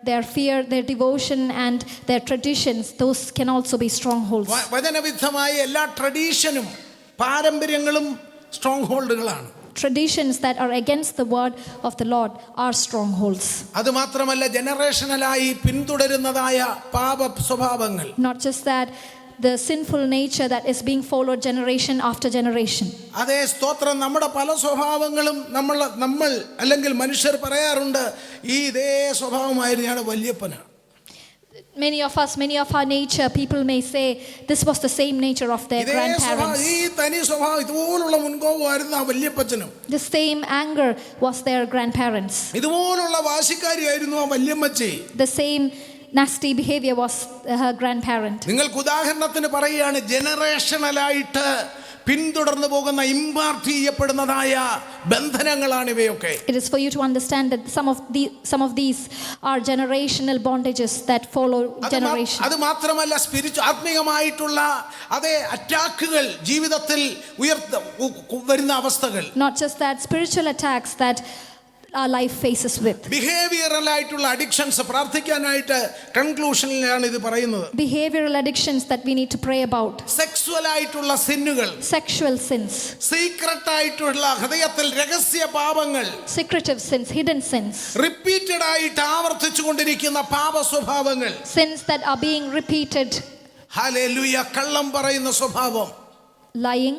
[SPEAKER 2] their fear, their devotion and their traditions, those can also be strongholds.
[SPEAKER 1] വചനവിദ്ധമായ എല്ലാ ട്രഡീഷനും പാരമ്പര്യങ്ങളും strong ഹോൾഡുകളാണ്.
[SPEAKER 2] Traditions that are against the word of the Lord are strongholds.
[SPEAKER 1] അത് മാത്രമല്ല, ജനറേഷനലായി പിന്തുടരുന്നതായ പാപ സ്വഭാവങ്ങൾ.
[SPEAKER 2] Not just that, the sinful nature that is being followed generation after generation.
[SPEAKER 1] അതേ സ്തോത്രം, നമ്മുടെ പല സ്വഭാവങ്ങളും നമ്മൾ അല്ലെങ്കിൽ മനുഷ്യർ പറയാറുണ്ട്, ഈ ഇതേ സ്വഭാവമായിരുന്നു ഞാൻ വല്യപ്പന്.
[SPEAKER 2] Many of our nature, people may say this was the same nature of their grandparents.
[SPEAKER 1] ഈ തനി സ്വഭാവം ഇതുപോലുള്ള മുൻകോപമായിരുന്നു ആ വല്യപ്പച്ചനും.
[SPEAKER 2] The same anger was their grandparents.
[SPEAKER 1] ഇതുപോലുള്ള വാശിക്കാരിയായിരുന്നു ആ വല്യമ്മച്ചി.
[SPEAKER 2] The same nasty behavior was her grandparent.
[SPEAKER 1] നിങ്ങൾക്ക് ഉദാഹരണത്തിന് പറയുകയാണ്, ജനറേഷനലായിട്ട് പിന്തുടർന്നു പോകുന്ന ഇമ്പാർട്ട് ചെയ്യപ്പെടുന്നതായ ബന്ധനങ്ങളാണ് ഇവയൊക്കെ.
[SPEAKER 2] It is for you to understand that some of these are generational bondages that follow generation.
[SPEAKER 1] അത് മാത്രമല്ല, ആത്മീയമായിട്ടുള്ള അതേ അറ്റാക്കുകൾ ജീവിതത്തിൽ വരുന്ന അവസ്ഥകൾ.
[SPEAKER 2] Not just that, spiritual attacks that our life faces with.
[SPEAKER 1] Behavioural ആയിട്ടുള്ള അഡിക്ഷൻസ് പ്രാർത്ഥിക്കാനായിട്ട് കൺക്ലൂഷനിലാണ് ഇത് പറയുന്നത്.
[SPEAKER 2] Behavioral addictions that we need to pray about.
[SPEAKER 1] Sexual ആയിട്ടുള്ള സിന്നുകൾ,
[SPEAKER 2] Sexual sins.
[SPEAKER 1] സീക്രട്ട് ആയിട്ടുള്ള ഹൃദയത്തിൽ രഹസ്യ പാപങ്ങൾ,
[SPEAKER 2] Secretive sins, hidden sins.
[SPEAKER 1] Repeated ആയിട്ട് ആവർത്തിച്ചു കൊണ്ടിരിക്കുന്ന പാപ സ്വഭാവങ്ങൾ,
[SPEAKER 2] Sins that are being repeated.
[SPEAKER 1] Hallelujah, കള്ളം പറയുന്ന സ്വഭാവം,
[SPEAKER 2] Lying.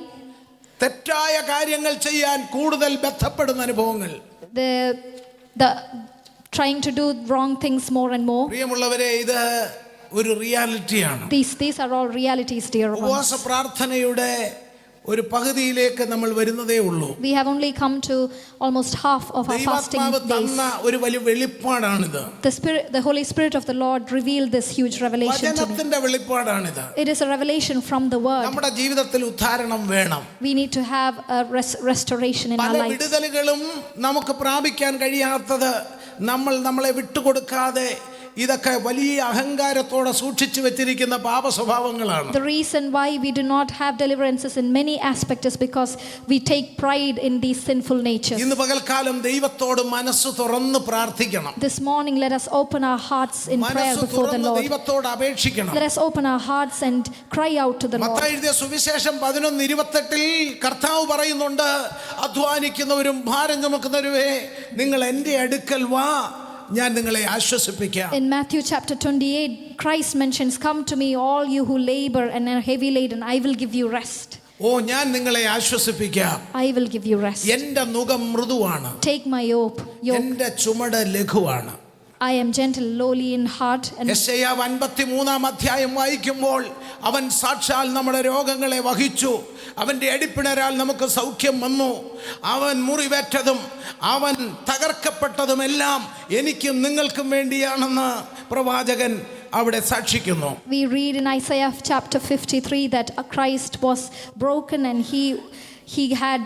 [SPEAKER 1] തെറ്റായ കാര്യങ്ങൾ ചെയ്യാൻ കൂടുതൽ ബന്ധപ്പെടുന്ന അനുഭവങ്ങൾ.
[SPEAKER 2] The trying to do wrong things more and more.
[SPEAKER 1] പ്രിയമുള്ളവരെ, ഇത് ഒരു റിയാലിറ്റിയാണ്.
[SPEAKER 2] These are all realities, dear ones.
[SPEAKER 1] ഉപവാസ പ്രാർത്ഥനയുടെ ഒരു പകുതിയിലേക്ക് നമ്മൾ വരുന്നതേ ഉള്ളൂ.
[SPEAKER 2] We have only come to almost half of our fasting
[SPEAKER 1] ദൈവാത്മാവ്
[SPEAKER 2] days.
[SPEAKER 1] തന്ന ഒരു വലിയ വെളിപ്പാടാണിത്.
[SPEAKER 2] The Holy Spirit of the Lord revealed this huge revelation to me.
[SPEAKER 1] വചനത്തിന്റെ വെളിപ്പാടാണിത്.
[SPEAKER 2] It is a revelation from the word.
[SPEAKER 1] നമ്മുടെ ജീവിതത്തിൽ ഉദ്ധാരണം വേണം.
[SPEAKER 2] We need to have a restoration in our
[SPEAKER 1] പല
[SPEAKER 2] lives.
[SPEAKER 1] വിടുതലുകളും നമുക്ക് പ്രാപിക്കാൻ കഴിയാത്തത് നമ്മളെ വിട്ടുകൊടുക്കാതെ ഇതൊക്കെ വലിയ അഹങ്കാരത്തോടെ സൂക്ഷിച്ചു വെച്ചിരിക്കുന്ന പാപ സ്വഭാവങ്ങളാണ്.
[SPEAKER 2] The reason why we do not have deliverances in many aspects is because we take pride in these sinful natures.
[SPEAKER 1] ഇന്ന് പകൽക്കാലം ദൈവത്തോട് മനസ്സ് തുറന്ന് പ്രാർത്ഥിക്കണം.
[SPEAKER 2] This morning let us open our hearts in prayer
[SPEAKER 1] മനസ്സ്
[SPEAKER 2] before the
[SPEAKER 1] തുറന്ന്
[SPEAKER 2] Lord.
[SPEAKER 1] ദൈവത്തോട് അപേക്ഷിക്കണം.
[SPEAKER 2] Let us open our hearts and cry out to the Lord.
[SPEAKER 1] Mathai എഴുതിയ സുവിശേഷം 11:28 കർത്താവ് പറയുന്നുണ്ട്, അധ്വാനിക്കുന്നവരും ഭാരം ചുമക്കുന്നവരുമേ നിങ്ങൾ എൻ്റെ അടുക്കൽ വാ, ഞാൻ നിങ്ങളെ ആശ്വസിപ്പിക്കാം.
[SPEAKER 2] In Matthew chapter 28, Christ mentions, "Come to me, all you who labor and are heavy laden, I will give you rest."
[SPEAKER 1] ഓ, ഞാൻ നിങ്ങളെ ആശ്വസിപ്പിക്കാം.
[SPEAKER 2] I will give you rest.
[SPEAKER 1] എൻ്റെ നുകം മൃദുവാണ്,
[SPEAKER 2] Take my yoke.
[SPEAKER 1] എൻ്റെ ചുമട് ലഘുവാണ്.
[SPEAKER 2] I am gentle, lowly in heart. And
[SPEAKER 1] യെശയ്യാ 53 അധ്യായം വായിക്കുമ്പോൾ അവൻ സാക്ഷാൽ നമ്മുടെ രോഗങ്ങളെ വഹിച്ചു, അവൻ്റെ അടിപ്പിണരാൽ നമുക്ക് സൗഖ്യം വന്നു, അവൻ മുറിവേറ്റതും അവൻ തകർക്കപ്പെട്ടതുമെല്ലാം എനിക്കും നിങ്ങൾക്കും വേണ്ടിയാണെന്ന് പ്രവാചകൻ അവിടെ സാക്ഷിക്കുന്നു.
[SPEAKER 2] we read in Isaiah chapter 53 that Christ was broken and he had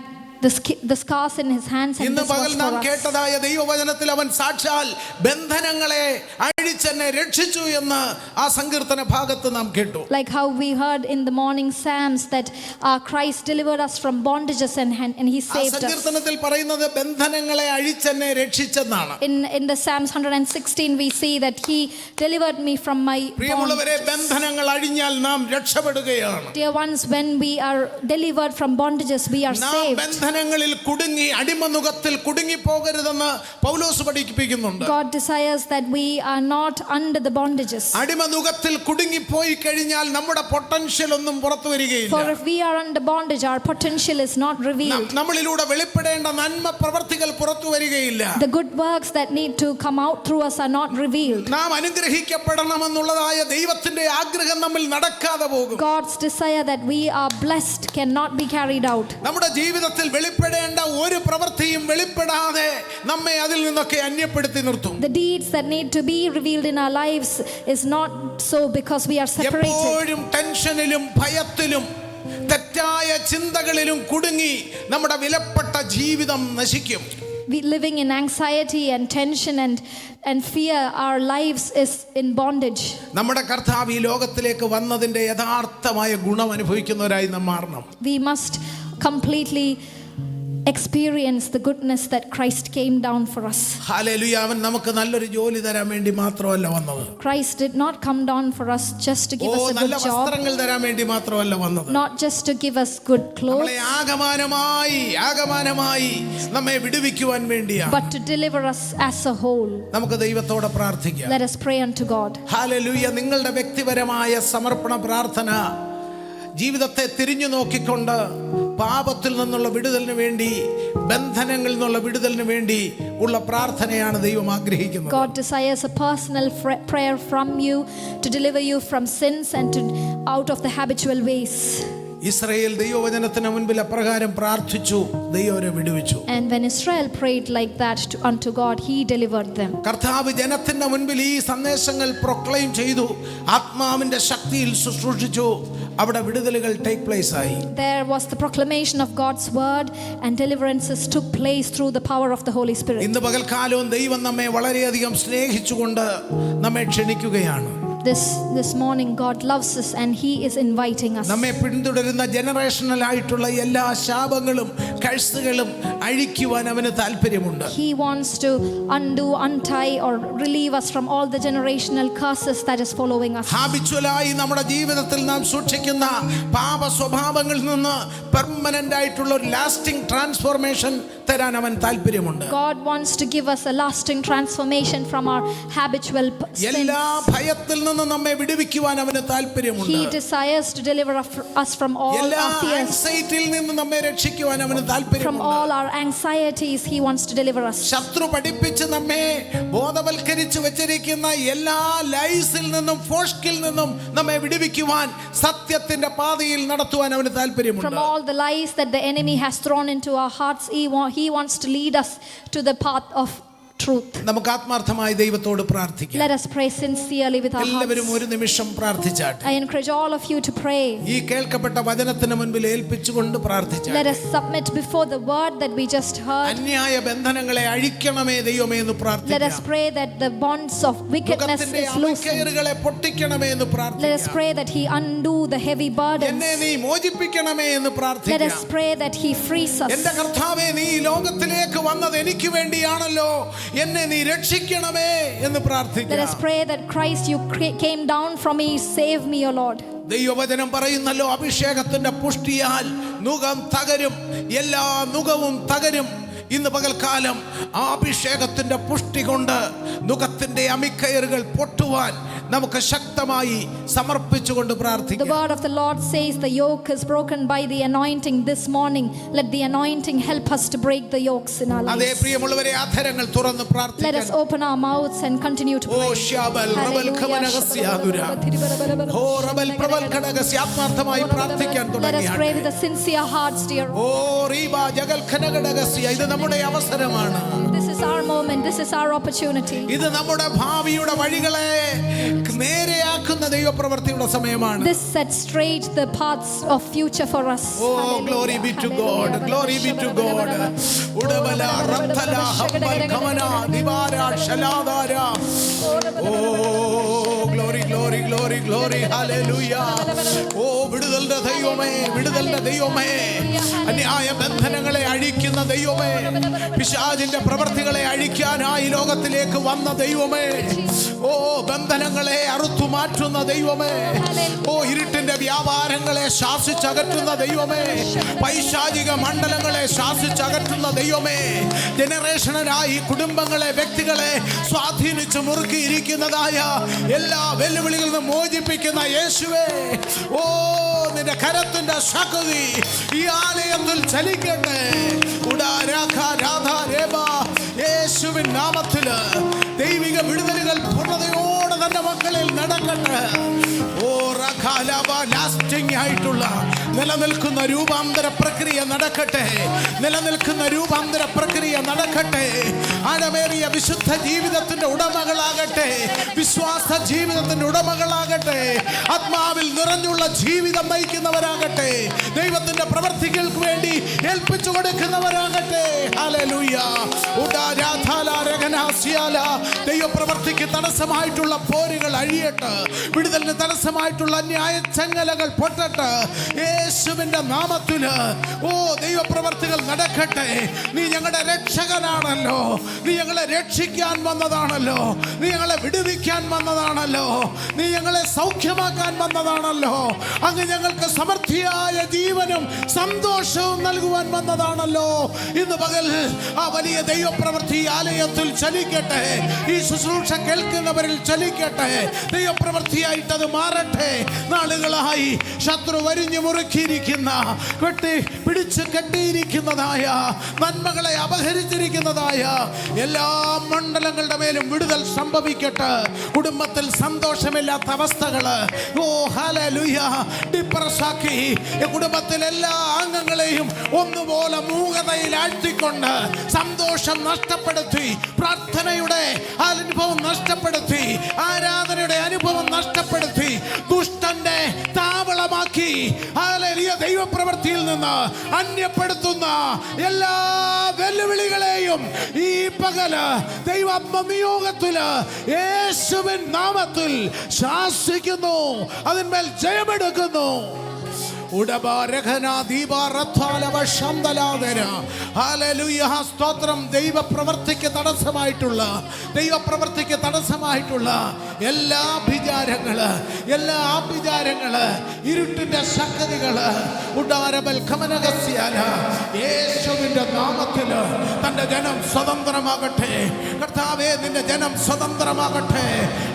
[SPEAKER 2] the scars in his hands, and
[SPEAKER 1] ഇന്ന്
[SPEAKER 2] this
[SPEAKER 1] പകൽ
[SPEAKER 2] was
[SPEAKER 1] നാം
[SPEAKER 2] for us.
[SPEAKER 1] കേട്ടതായ ദൈവവചനത്തിൽ അവൻ സാക്ഷാൽ ബന്ധനങ്ങളെ അഴിച്ചെന്നെ രക്ഷിച്ചു എന്ന് ആ സങ്കീർത്തന ഭാഗത്ത് നാം കേട്ടു.
[SPEAKER 2] Like how we heard in the morning Psalms that Christ delivered us from bondages and he
[SPEAKER 1] ആ
[SPEAKER 2] saved us.
[SPEAKER 1] സങ്കീർത്തനത്തിൽ പറയുന്നത് ബന്ധനങ്ങളെ അഴിച്ചെന്നെ രക്ഷിച്ചെന്നാണ്.
[SPEAKER 2] In the Psalms 116 we see that he delivered me from my
[SPEAKER 1] പ്രിയമുള്ളവരെ,
[SPEAKER 2] bondages.
[SPEAKER 1] ബന്ധനങ്ങൾ അഴിഞ്ഞാൽ നാം രക്ഷപ്പെടുകയാണ്.
[SPEAKER 2] Dear ones, when we are delivered from bondages, we are
[SPEAKER 1] നാം
[SPEAKER 2] saved.
[SPEAKER 1] ബന്ധനങ്ങളിൽ കുടുങ്ങി അടിമനുഖത്തിൽ കുടുങ്ങി പോകരുതെന്ന് പൗലോസ് പഠിപ്പിക്കുന്നുണ്ട്.
[SPEAKER 2] God desires that we are not under the bondages.
[SPEAKER 1] അടിമനുഖത്തിൽ കുടുങ്ങി പോയി കഴിഞ്ഞാൽ നമ്മുടെ പൊട്ടൻഷ്യൽ ഒന്നും പുറത്തു വരികയില്ല.
[SPEAKER 2] For if we are under bondage, our potential is not revealed.
[SPEAKER 1] നമ്മളിലൂടെ വെളിപ്പെടേണ്ട നന്മ പ്രവർത്തികൾ പുറത്തു വരികയില്ല.
[SPEAKER 2] The good works that need to come out through us are not revealed.
[SPEAKER 1] നാം അനുഗ്രഹിക്കപ്പെടണമെന്നുള്ളതായ ദൈവത്തിന്റെ ആഗ്രഹം നമ്മിൽ നടക്കാതെ പോകും.
[SPEAKER 2] God's desire that we are blessed cannot be carried out.
[SPEAKER 1] നമ്മുടെ ജീവിതത്തിൽ വെളിപ്പെടേണ്ട ഒരു പ്രവൃത്തിയും വെളിപ്പെടാതെ നമ്മെ അതിൽ നിന്നൊക്കെ അന്യപ്പെടുത്തി നിർത്തും.
[SPEAKER 2] The deeds that need to be revealed in our lives is not so because we are separated.
[SPEAKER 1] എപ്പോഴും ടെൻഷനിലും ഭയത്തിലും തെറ്റായ ചിന്തകളിലും കുടുങ്ങി നമ്മുടെ വിലപ്പെട്ട ജീവിതം നശിക്കും.
[SPEAKER 2] We living in anxiety and tension and fear, our lives is in bondage.
[SPEAKER 1] നമ്മുടെ കർത്താവ് ഈ ലോകത്തിലേക്ക് വന്നതിന്റെ യഥാർത്ഥമായ ഗുണം അനുഭവിക്കുന്നവരായി നാം മാറണം.
[SPEAKER 2] We must completely experience the goodness that Christ came down for us.
[SPEAKER 1] Hallelujah. അവൻ നമുക്ക് നല്ലൊരു ജോലി തരാൻ വേണ്ടി മാത്രമല്ല വന്നത്.
[SPEAKER 2] Christ did not come down for us just to give us a
[SPEAKER 1] നല്ല
[SPEAKER 2] good job,
[SPEAKER 1] വസ്ത്രങ്ങൾ തരാൻ വേണ്ടി മാത്രമല്ല വന്നത്.
[SPEAKER 2] not just to give us good clothes,
[SPEAKER 1] നമ്മളെ ആഗമനമായി നമ്മെ വിടുവിക്കുവാൻ വേണ്ടിയാണ്.
[SPEAKER 2] but to deliver us as a whole.
[SPEAKER 1] നമുക്ക് ദൈവത്തോട് പ്രാർത്ഥിക്കാം.
[SPEAKER 2] Let us pray unto God.
[SPEAKER 1] Hallelujah. നിങ്ങളുടെ വ്യക്തിപരമായ സമർപ്പണ പ്രാർത്ഥന ജീവിതത്തെ തിരിഞ്ഞു നോക്കിക്കൊണ്ട് പാപത്തിൽ നിന്നുള്ള വിടുതലിന് വേണ്ടി, ബന്ധനങ്ങളിൽ നിന്നുള്ള വിടുതലിന് വേണ്ടി ഉള്ള പ്രാർത്ഥനയാണ് ദൈവം ആഗ്രഹിക്കുന്നത്.
[SPEAKER 2] God desires a personal prayer from you to deliver you from sins and to out of the habitual ways.
[SPEAKER 1] Israel ദൈവവചനത്തിന് മുൻപിൽ അപ്രകാരം പ്രാർത്ഥിച്ചു, ദൈവം അവരെ വിടുവിച്ചു.
[SPEAKER 2] And when Israel prayed like that unto God, he delivered them.
[SPEAKER 1] കർത്താവ് ജനത്തിന്റെ മുൻപിൽ ഈ സന്ദേശങ്ങൾ പ്രൊക്ലെയിം ചെയ്തു, ആത്മാവിന്റെ ശക്തിയിൽ ശുശ്രൂഷിച്ചു, അവിടെ വിടുതലുകൾ ടേക്ക് പ്ലേസ് ആയി.
[SPEAKER 2] There was the proclamation of God's word and deliverances took place through the power of the Holy Spirit.
[SPEAKER 1] ഇന്ന് പകൽക്കാലവും ദൈവം നമ്മെ വളരെയധികം സ്നേഹിച്ചുകൊണ്ട് നമ്മെ ക്ഷണിക്കുകയാണ്.
[SPEAKER 2] this morning, God loves us and He is inviting us.
[SPEAKER 1] നമ്മെ പിന്തുടരുന്ന ജനറേഷണൽ ആയിട്ടുള്ള എല്ലാ ശാപങ്ങളും കഴ്സുകളും അഴിക്കുവാൻ അവന് താല്പര്യമുണ്ട്.
[SPEAKER 2] He wants to undo, untie or relieve us from all the generational curses that is following us.
[SPEAKER 1] ഹാബിച്വലായി നമ്മുടെ ജീവിതത്തിൽ നാം സൂക്ഷിക്കുന്ന പാപ സ്വഭാവങ്ങളിൽ നിന്ന് പെർമനന്റ് ആയിട്ടുള്ള ഒരു ലാസ്റ്റിംഗ് ട്രാൻസ്ഫോർമേഷൻ തരാൻ അവൻ താല്പര്യമുണ്ട്.
[SPEAKER 2] God wants to give us a lasting transformation from our habitual sins.
[SPEAKER 1] എല്ലാ ഭയത്തിൽ നിന്ന് നമ്മെ വിടുവിക്കുവാൻ അവന് താല്പര്യമുണ്ട്.
[SPEAKER 2] He desires to deliver us from all
[SPEAKER 1] എല്ലാ
[SPEAKER 2] our fears.
[SPEAKER 1] ആൻസൈറ്റിയിൽ നിന്ന് നമ്മെ രക്ഷിക്കുവാൻ അവന്
[SPEAKER 2] From
[SPEAKER 1] താല്പര്യമുണ്ട്.
[SPEAKER 2] all our anxieties, He wants to deliver us.
[SPEAKER 1] ശത്രു പഠിപ്പിച്ച് നമ്മെ ബോധവൽക്കരിച്ച് വെച്ചിരിക്കുന്ന എല്ലാ ലൈസിൽ നിന്നും ഫോഷ്കിൽ നിന്നും നമ്മെ വിടുവിക്കുവാൻ സത്യത്തിന്റെ പാതയിൽ നടത്തുവാൻ അവന് താല്പര്യമുണ്ട്.
[SPEAKER 2] From all the lies that the enemy has thrown into our hearts, He wants to lead us to the path of truth.
[SPEAKER 1] നമുക്ക് ആത്മാർത്ഥമായി ദൈവത്തോട് പ്രാർത്ഥിക്കാം.
[SPEAKER 2] Let us pray sincerely with our
[SPEAKER 1] എല്ലാവരും
[SPEAKER 2] hearts.
[SPEAKER 1] ഒരു നിമിഷം പ്രാർത്ഥിച്ചാട്ടെ.
[SPEAKER 2] I encourage all of you to pray.
[SPEAKER 1] ഈ കേൾക്കപ്പെട്ട വചനത്തിന് മുൻപിൽ ഏൽപ്പിച്ചുകൊണ്ട്
[SPEAKER 2] Let
[SPEAKER 1] പ്രാർത്ഥിച്ചാട്ടെ.
[SPEAKER 2] us submit before the word that we just heard.
[SPEAKER 1] അന്യായ ബന്ധനങ്ങളെ അഴിക്കണമേ ദൈവമേ എന്ന്
[SPEAKER 2] Let us
[SPEAKER 1] പ്രാർത്ഥിക്കാം.
[SPEAKER 2] pray that the bonds of wickedness
[SPEAKER 1] ലോകത്തിന്റെ
[SPEAKER 2] is loosened.
[SPEAKER 1] അമക്കയറുകളെ പൊട്ടിക്കണമേ എന്ന്
[SPEAKER 2] Let us
[SPEAKER 1] പ്രാർത്ഥിക്കാം.
[SPEAKER 2] pray that He undo the heavy burdens.
[SPEAKER 1] എന്നെ നീ മോചിപ്പിക്കണമേ എന്ന്
[SPEAKER 2] Let
[SPEAKER 1] പ്രാർത്ഥിക്കാം.
[SPEAKER 2] us pray that He frees us.
[SPEAKER 1] എന്റെ കർത്താവേ, നീ ഈ ലോകത്തിലേക്ക് വന്നത് എനിക്ക് വേണ്ടിയാണല്ലോ, എന്നെ നീ രക്ഷിക്കണമേ എന്ന്
[SPEAKER 2] Let us
[SPEAKER 1] പ്രാർത്ഥിക്കാം.
[SPEAKER 2] pray that Christ, you came down from me, save me, O Lord.
[SPEAKER 1] ദൈവവചനം പറയുന്നല്ലോ, അഭിഷേകത്തിന്റെ പുഷ്ടിയാൽ നുകം തകരും, എല്ലാ നുകവും തകരും. ഇന്ന് പകൽക്കാലം ആ അഭിഷേകത്തിന്റെ പുഷ്ടി കൊണ്ട് നുകത്തിന്റെ അമിക്കയറുകൾ പൊട്ടുവാൻ നമുക്ക് ശക്തമായി സമർപ്പിച്ചുകൊണ്ട്
[SPEAKER 2] The
[SPEAKER 1] പ്രാർത്ഥിക്കാം.
[SPEAKER 2] word of the Lord says the yoke is broken by the anointing this morning. Let the anointing help us to break the yokes in our
[SPEAKER 1] അതേ
[SPEAKER 2] lives.
[SPEAKER 1] പ്രിയമുള്ളവരെ, അധരങ്ങൾ തുറന്ന്
[SPEAKER 2] Let
[SPEAKER 1] പ്രാർത്ഥിക്കാം.
[SPEAKER 2] us open our mouths and continue to
[SPEAKER 1] oh
[SPEAKER 2] pray.
[SPEAKER 1] ശാബൽ റബൽ ഖമനഗസ്യാദുര ഓ റബൽ പ്രബൽ ഖനഗസ്യ ആത്മാർത്ഥമായി പ്രാർത്ഥിക്കാൻ
[SPEAKER 2] Let us pray
[SPEAKER 1] തുടങ്ങിയാട്ടെ.
[SPEAKER 2] with a sincere hearts, dear.
[SPEAKER 1] ഓ റീബ ജഗൽ ഖനഗഡഗസ്യ, ഇത് നമ്മുടെ അവസരമാണ്.
[SPEAKER 2] This is our moment. This is our opportunity.
[SPEAKER 1] ഇത് നമ്മുടെ ഭാവിയുടെ വഴികളെ നേരെയാക്കുന്ന ദൈവപ്രവൃത്തിയുടെ സമയമാണ്.
[SPEAKER 2] This sets straight the paths of future for us.
[SPEAKER 1] Oh, glory be to God. Glory be to God. Udabala rattala hambal kamana divara shaladara. Oh, glory, glory, glory, glory. Hallelujah. Oh, വിടുതലിന്റെ ദൈവമേ, വിടുതലിന്റെ ദൈവമേ, അന്യായ ബന്ധനങ്ങളെ അഴിക്കുന്ന ദൈവമേ, പിശാചിന്റെ പ്രവൃത്തികളെ അഴിക്കാനായി ലോകത്തിലേക്ക് വന്ന ദൈവമേ, ഓ ബന്ധനങ്ങളെ അറുത്തു മാറ്റുന്ന ദൈവമേ, ഓ ഇരുട്ടിന്റെ വ്യാപാരങ്ങളെ ശാസിച്ചകറ്റുന്ന ദൈവമേ, പൈശാചിക മണ്ഡലങ്ങളെ ശാസിച്ചകറ്റുന്ന ദൈവമേ, ജനറേഷനായി കുടുംബങ്ങളെ വ്യക്തികളെ സ്വാധീനിച്ച് മുറുക്കിയിരിക്കുന്നതായ എല്ലാ വെല്ലുവിളികളിൽ നിന്ന് മോചിപ്പിക്കുന്ന യേശുവേ, ഓ നിന്റെ കരത്തിന്റെ ശക്തി ഈ ആലയത്തിൽ ചലിക്കട്ടെ. യേശുവിൻ നാമത്തില് ദൈവിക വിടുതലുകൾ പൂർണ്ണതയോടെ തന്റെ മക്കളിൽ നടക്കട്ടെ. ഓ ലാസ്റ്റിംഗ് ആയിട്ടുള്ള നിലനിൽക്കുന്ന രൂപാന്തര പ്രക്രിയ നടക്കട്ടെ. നിലനിൽക്കുന്ന രൂപാന്തര പ്രക്രിയ നടക്കട്ടെ. ആഴമേറിയ വിശുദ്ധ ജീവിതത്തിന്റെ ഉടമകളാകട്ടെ. വിശ്വാസ ജീവിതത്തിന്റെ ഉടമകളാകട്ടെ. ആത്മാവിൽ നിറഞ്ഞുള്ള ജീവിതം നയിക്കുന്നവരാകട്ടെ. ദൈവത്തിന്റെ പ്രവർത്തികൾക്ക് വേണ്ടി ഏൽപ്പിച്ചു കൊടുക്കുന്നവരാകട്ടെ. ഹല്ലേലൂയ. ദൈവപ്രവർത്തിക്ക് തടസ്സമായിട്ടുള്ള പോരുകൾ അഴിയട്ടെ. വിടുതലിന് തടസ്സമായിട്ടുള്ള അന്യായ ചങ്ങലകൾ പൊട്ടട്ടെ. യേശുവിന്റെ നാമത്തില് ഓ ദൈവപ്രവർത്തികൾ നടക്കട്ടെ. നീ ഞങ്ങളുടെ രക്ഷകനാണല്ലോ. നീ ഞങ്ങളെ രക്ഷിക്കാൻ വന്നതാണല്ലോ. നീ ഞങ്ങളെ വിടുവിക്കാൻ വന്നതാണല്ലോ. നീ ഞങ്ങളെ സൗഖ്യമാക്കാൻ വന്നതാണല്ലോ. അങ്ങ് ഞങ്ങൾക്ക് സമൃദ്ധിയായ ജീവനും സന്തോഷവും നൽകുവാൻ വന്നതാണല്ലോ. ഇന്ന് പകൽ ആ വലിയ ദൈവപ്രവൃത്തി ആലയത്തിൽ ചലിക്കട്ടെ. ഈ ശുശ്രൂഷ കേൾക്കുന്നവരിൽ ചലിക്കട്ടെ. ദൈവപ്രവൃത്തിയായിട്ട് അത് മാറട്ടെ. നാളുകളായി ശത്രു വരിഞ്ഞു മുറുക്കിയിരിക്കുന്ന, പിടിച്ച് കെട്ടിയിരിക്കുന്നതായ, നന്മകളെ അപഹരിച്ചിരിക്കുന്നതായ എല്ലാ മണ്ഡലങ്ങളുടെ മേലും വിടുതൽ സംഭവിക്കട്ടെ. കുടുംബത്തിൽ സന്തോഷമില്ലാത്ത അവസ്ഥകള് ഓ ഹല്ലേലൂയ ഡിപ്രസാക്കി കുടുംബത്തിലെ എല്ലാ അംഗങ്ങളെയും ഒന്നുപോലെ മൂകതയിൽ ആഴ്ത്തിക്കൊണ്ട് സന്തോഷം നഷ്ടപ്പെടുത്തി, പ്രാർത്ഥനയുടെ അനുഭവം നഷ്ടപ്പെടുത്തി, ആരാധനയുടെ അനുഭവം നഷ്ടപ്പെടുത്തി, ദുഷ്ടന്റെ താവളമാക്കി ഹല്ലേലൂയ ദൈവപ്രവൃത്തിയിൽ നിന്ന് അന്യപ്പെടുത്തുന്ന എല്ലാ വെല്ലുവിളികളെയും ഈ പകല് ദൈവാത്മ നിയോഗത്തില് യേശുവിൻ നാമത്തിൽ ശാസിക്കുന്നു, അതിന്മേൽ ജയമെടുക്കുന്നു. സ്തോത്രം. ദൈവപ്രവർത്തിക്ക് തടസ്സമായിട്ടുള്ള എല്ലാ ആഭിചാരങ്ങള് ഇരുട്ടിന്റെ ശക്തികള് യേശുവിന്റെ നാമത്തില് തന്റെ ജനം സ്വതന്ത്രമാകട്ടെ. കർത്താവേ, നിന്റെ ജനം സ്വതന്ത്രമാകട്ടെ.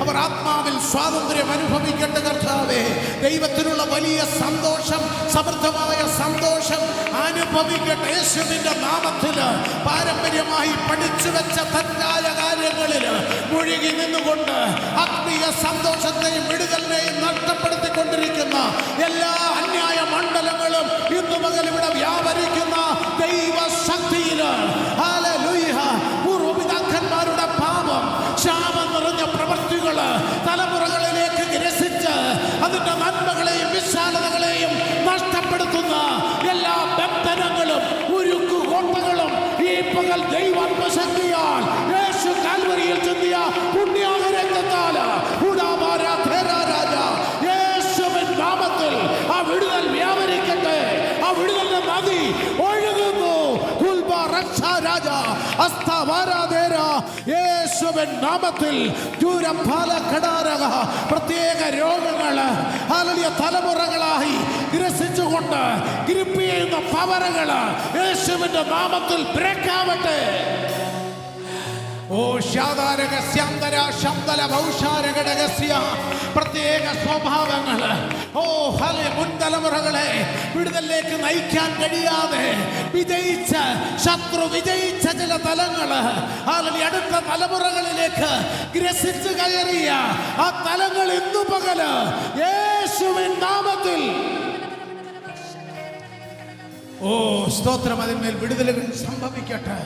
[SPEAKER 1] അവർ ആത്മാവിൽ സ്വാതന്ത്ര്യം അനുഭവിക്കട്ടെ. കർത്താവേ, ദൈവത്തിനുള്ള വലിയ സന്തോഷം, സമൃദ്ധമായ സന്തോഷം അനുഭവിക്കട്ടെ. യേശുവിന്റെ നാമത്തില് പാരമ്പര്യമായി പഠിച്ചു വെച്ച തെറ്റായ കാര്യങ്ങളിൽ മുഴുകി നിന്നുകൊണ്ട് ആത്മീയ സന്തോഷത്തെയും വിടുതലിനെയും നഷ്ടപ്പെടുത്തിക്കൊണ്ടിരിക്കുന്ന എല്ലാ അന്യായ മണ്ഡലങ്ങളും ഇന്നു മുതൽ ഇവിടെ വ്യാപരിക്കുന്ന ദൈവശക്തിയില് ഹല്ലേലൂയ. പൂർവ്വപിതാക്കന്മാരുടെ പാപം, ശാപം നിറഞ്ഞ പ്രവൃത്തികള് തലമുറകളിലേക്ക് ഗ്രസിച്ച് അതിന്റെ നന്മകളെയും വിശാലതകളെയും നഷ്ടപ്പെടുത്തുന്ന എല്ലാ ബന്ധനങ്ങളും ഉരുക്കുകോട്ടകളും ഈ പകൽ ദൈവാത്മശക്തിയാൽ യേശു കാൽവരിയിൽ ചിന്തിയ പുണ്യാരക്തത്താൽ യേശുവിൻ നാമത്തിൽ ആ വിടുതൽ വ്യാപരിക്കട്ടെ. ആ വിടുതലിന്റെ നദി ഒഴുകുന്നു. യേശുവിൻ നാമത്തിൽ പ്രത്യേക രോഗങ്ങള് തലമുറകളായി ഗ്രസിച്ചുകൊണ്ട് ഗ്രിപ്പ് ചെയ്യുന്ന പവറുകള് യേശുവിന്റെ നാമത്തിൽ ബ്രേക്ക് ആവട്ടെ. പ്രത്യേക സ്വഭാവങ്ങള് മുൻതലമുറകളെ വിടുതലിലേക്ക് നയിക്കാൻ കഴിയാതെ ശത്രു വിജയിച്ച ചില തലങ്ങള് അടുത്ത തലമുറകളിലേക്ക് ഗ്രസിച്ചു കയറിയ ആ തലങ്ങൾ ഇന്നു പകല് യേശുവിൻ നാമത്തിൽ സ്തോത്രം, അതിന്മേൽ വിടുതലുകൾ സംഭവിക്കട്ടെ.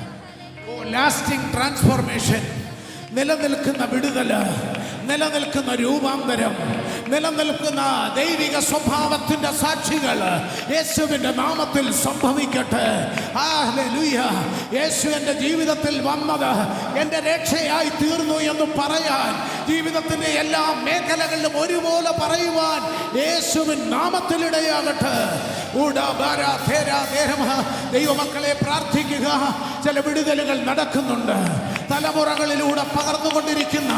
[SPEAKER 1] ലാസ്റ്റിംഗ് ട്രാൻസ്ഫോർമേഷൻ, നിലനിൽക്കുന്ന വിടുതല്, നിലനിൽക്കുന്ന രൂപാന്തരം, നിലനിൽക്കുന്ന ദൈവിക സ്വഭാവത്തിന്റെ സാക്ഷികൾ യേശുവിന്റെ നാമത്തിൽ സംഭവിക്കട്ടെ. ഹല്ലേലൂയ. യേശു എൻ്റെ ജീവിതത്തിൽ വന്നത് എൻ്റെ രക്ഷയായി തീർന്നു എന്ന് പറയാൻ, ജീവിതത്തിന്റെ എല്ലാ മേഖലകളിലും ഒരുപോലെ പറയുവാൻ യേശുവിൻ നാമത്തിലിടയാകട്ടെ. ദൈവമക്കളെ പ്രാർത്ഥിക്കുക. ചില വിടുതലുകൾ നടക്കുന്നുണ്ട്. തലമുറകളിലൂടെ പകർന്നുകൊണ്ടിരിക്കുന്ന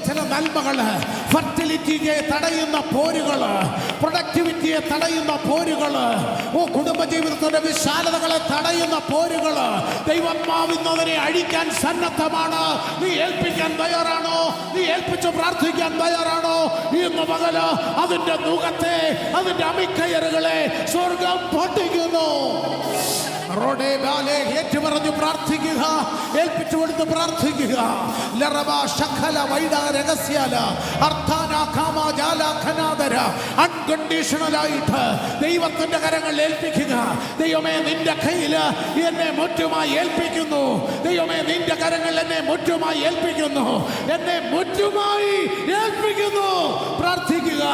[SPEAKER 1] ചില നന്മകള്, ഫെർട്ടിലിറ്റിയെ തടയുന്ന പോരുകള്, പ്രൊഡക്ടിവിറ്റിയെ തടയുന്ന പോരുകള്, കുടുംബജീവിതത്തിന്റെ വിശാലതകളെ തടയുന്ന പോരുകള് ദൈവാത്മാവിന്നതിനെ അഴിക്കാൻ സന്നദ്ധമാണ്. നീ ഏൽപ്പിക്കാൻ തയ്യാറാണോ? നീ ഏൽപ്പിച്ച് പ്രാർത്ഥിക്കാൻ തയ്യാറാണോ? ഇന്ന് പകല് അതിന്റെ മുഖത്തെ, അതിന്റെ അമിക്കയറുകളെ സ്വർഗം പൊട്ടിക്കുന്നു. ഏറ്റുപറഞ്ഞു പ്രാർത്ഥിക്കുക, ഏൽപ്പിച്ചു കൊടുത്ത് പ്രാർത്ഥിക്കുക. അൺകണ്ടീഷണലായിട്ട് ദൈവത്തിന്റെ കരങ്ങൾ ഏൽപ്പിക്കുക. ദൈവമേ, നിന്റെ കയ്യില് എന്നെ മുറ്റുമായി ഏൽപ്പിക്കുന്നു. ദൈവമേ, നിന്റെ കരങ്ങൾ എന്നെ മുറ്റുമായി ഏൽപ്പിക്കുന്നു. എന്നെ മുറ്റുമായി ഏൽപ്പിക്കുന്നു. പ്രാർത്ഥിക്കുക.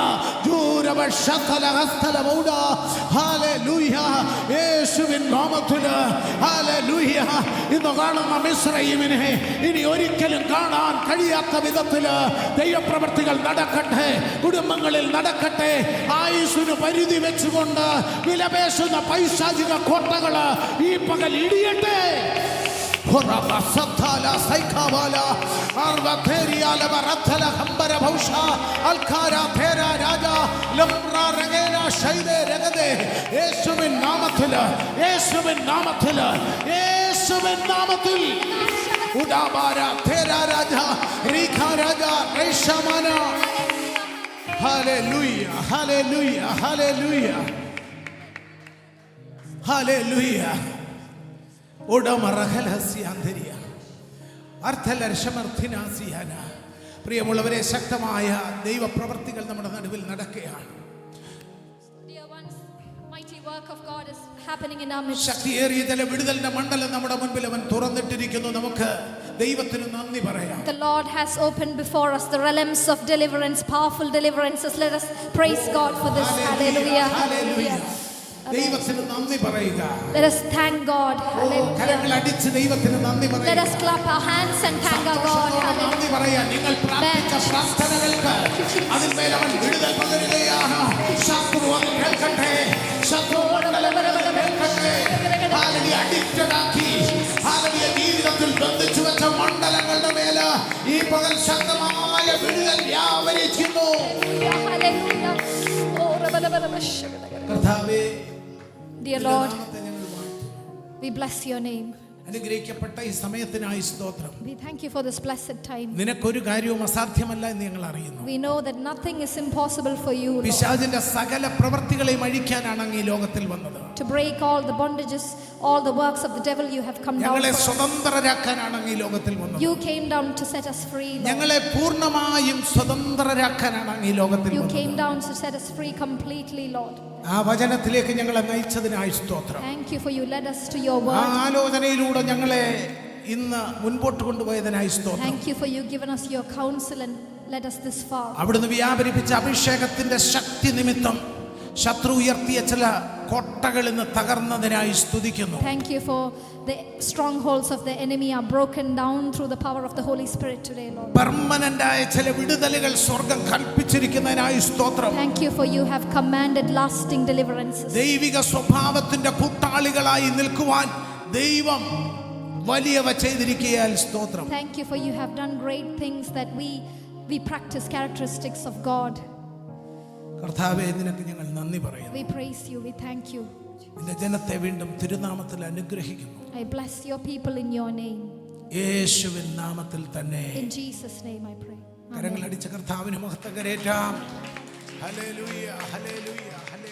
[SPEAKER 1] യേശുവിൻ നാമത്തില് ഹല്ലേലൂയ. ഇന്ന് കാണുന്ന മിസ്രയീമിനെ ഇനി ഒരിക്കലും കാണാൻ കഴിയാത്ത വിധത്തില് ദൈവപ്രവൃത്തികൾ നടക്കട്ടെ, കുടുംബങ്ങളിൽ നടക്കട്ടെ. ആയുസ്സിന് പരിധി വെച്ചുകൊണ്ട് വിലപേശുന്ന പൈശാചിക കോട്ടകള് ഈ പകൽ ഇടിയട്ടെ. യേശുവിൻ നാമത്തില്, യേശുവിൻ നാമത്തില്, യേശുവിൻ നാമത്തിൽ ഹല്ലേലൂയ, ഹല്ലേലൂയ, ഹല്ലേലൂയ, ഹല്ലേലൂയ. പ്രിയമുള്ളവരെ, ശക്തമായ ദൈവപ്രവർത്തികൾ നമ്മുടെ നടുവിൽ നടക്കുകയാണ്. ശക്തിയേറിയ ചില വിടുതലിന്റെ മണ്ഡലം നമ്മുടെ മുൻപിൽ അവൻ തുറന്നിട്ടിരിക്കുന്നു. നമുക്ക് ദൈവത്തിന് നന്ദി പറയാം.
[SPEAKER 2] The Lord has opened before us the realms of deliverance, powerful deliverances. Let us praise God for this. Hallelujah.
[SPEAKER 1] Hallelujah. ദൈവത്തിന് നന്ദി പറയുക.
[SPEAKER 2] Let us thank God.
[SPEAKER 1] കരങ്ങൾ
[SPEAKER 2] Hallelujah.
[SPEAKER 1] അടിച്ച് ദൈവത്തിന് നന്ദി
[SPEAKER 2] Let
[SPEAKER 1] പറയുക.
[SPEAKER 2] us clap our hands and thank our God.
[SPEAKER 1] നന്ദി പറയാ. നിങ്ങൾ പ്രാർത്ഥിച്ച പ്രാർത്ഥനകൾക്ക് അതിന്മേൽ അവൻ വിടുതൽ പകരുകയാണ്. ശത്രു അത് കേൾക്കട്ടെ. ശത്രു കേൾക്കട്ടെ. ഹല്ലേലൂയ. അഡിക്റ്റഡ് ആക്കി ഹല്ലേലൂയ ജീവിതത്തിൽ ബന്ധിച്ചു വെച്ച മണ്ഡലങ്ങളുടെ മേൽ ഈ പകൽ ശക്തമായ വിടുതൽ വ്യാപരിക്കുന്നു.
[SPEAKER 2] Hallelujah.
[SPEAKER 1] കർത്താവേ,
[SPEAKER 2] Dear Lord,
[SPEAKER 1] നാമത്തെ ഞങ്ങൾ വാഴ്ത്തുന്നു.
[SPEAKER 2] we bless your name.
[SPEAKER 1] അനുഗ്രഹിക്കപ്പെട്ട ഈ സമയത്തിനായി സ്തോത്രം.
[SPEAKER 2] We thank you for this blessed time.
[SPEAKER 1] നിനക്കൊരു കാര്യവും അസാധ്യമല്ല എന്ന് ഞങ്ങൾ അറിയുന്നു.
[SPEAKER 2] We know that nothing is impossible for you, Lord.
[SPEAKER 1] പിശാചിന്റെ സകല പ്രവൃത്തികളെയും അഴിക്കാനാണ് അങ്ങ് ഈ ലോകത്തിൽ വന്നത്.
[SPEAKER 2] To break all the bondages, all the works of the devil, you have come down.
[SPEAKER 1] ഞങ്ങളെ
[SPEAKER 2] for us.
[SPEAKER 1] സ്വതന്ത്രരാക്കാനാണ് അങ്ങ് ഈ ലോകത്തിൽ വന്നത്.
[SPEAKER 2] You came down to set us free, Lord.
[SPEAKER 1] ഞങ്ങളെ പൂർണ്ണമായും സ്വതന്ത്രരാക്കാനാണ് അങ്ങ് ഈ ലോകത്തിൽ
[SPEAKER 2] You
[SPEAKER 1] വന്നത്.
[SPEAKER 2] came down to set us free completely, Lord.
[SPEAKER 1] ആ വചനത്തിലേക്ക് ഞങ്ങളെ നയിച്ചതിനായി സ്തോത്രം.
[SPEAKER 2] Thank you for you led us to your
[SPEAKER 1] ആ
[SPEAKER 2] word.
[SPEAKER 1] ആലോചനയിലൂടെ ഞങ്ങളെ ഇന്ന് മുൻപോട്ട് കൊണ്ടുപോയതിനായി സ്തോത്രം.
[SPEAKER 2] Thank you for you given us your counsel and led us this far.
[SPEAKER 1] അവിടുന്ന് വ്യാപരിപ്പിച്ച അഭിഷേകത്തിന്റെ ശക്തി നിമിത്തം ശത്രു ഉയർത്തിയ ചില കോട്ടകൾ ഇന്ന് തകർന്നതിനായി സ്തുതിക്കുന്നു.
[SPEAKER 2] Thank you for the strongholds of the enemy are broken down through the power of the Holy Spirit today, Lord.
[SPEAKER 1] Permanent ആയ ചില വിടുതലുകൾ സ്വർഗം കൽപ്പിച്ചിരിക്കുന്നതിനായി സ്തോത്രം.
[SPEAKER 2] Thank you for you have commanded lasting deliverances.
[SPEAKER 1] ദൈവിക സ്വഭാവത്തിന്റെ കൂട്ടാളികളായി നിൽക്കുവാൻ ദൈവം വലിയവ ചെയ്തിരിക്കുകയാൽ സ്തോത്രം.
[SPEAKER 2] Thank you for you have done great things that we practice characteristics of God.
[SPEAKER 1] കർത്താവേ, നിനക്ക് ഞങ്ങൾ നന്ദി പറയുന്നു.
[SPEAKER 2] We praise you, we thank you.
[SPEAKER 1] നിന്റെ ജനത്തെ വീണ്ടും തിരുനാമത്തിൽ അനുഗ്രഹിക്കുന്നു.
[SPEAKER 2] I bless your people in your name.
[SPEAKER 1] യേശുവിൻ നാമത്തിൽ തന്നെ.
[SPEAKER 2] In Jesus' name I pray.
[SPEAKER 1] കരങ്ങൾ അടിച്ച കർത്താവിന് മഹത്വം കരേറ്റാം. Hallelujah, hallelujah, hallelujah.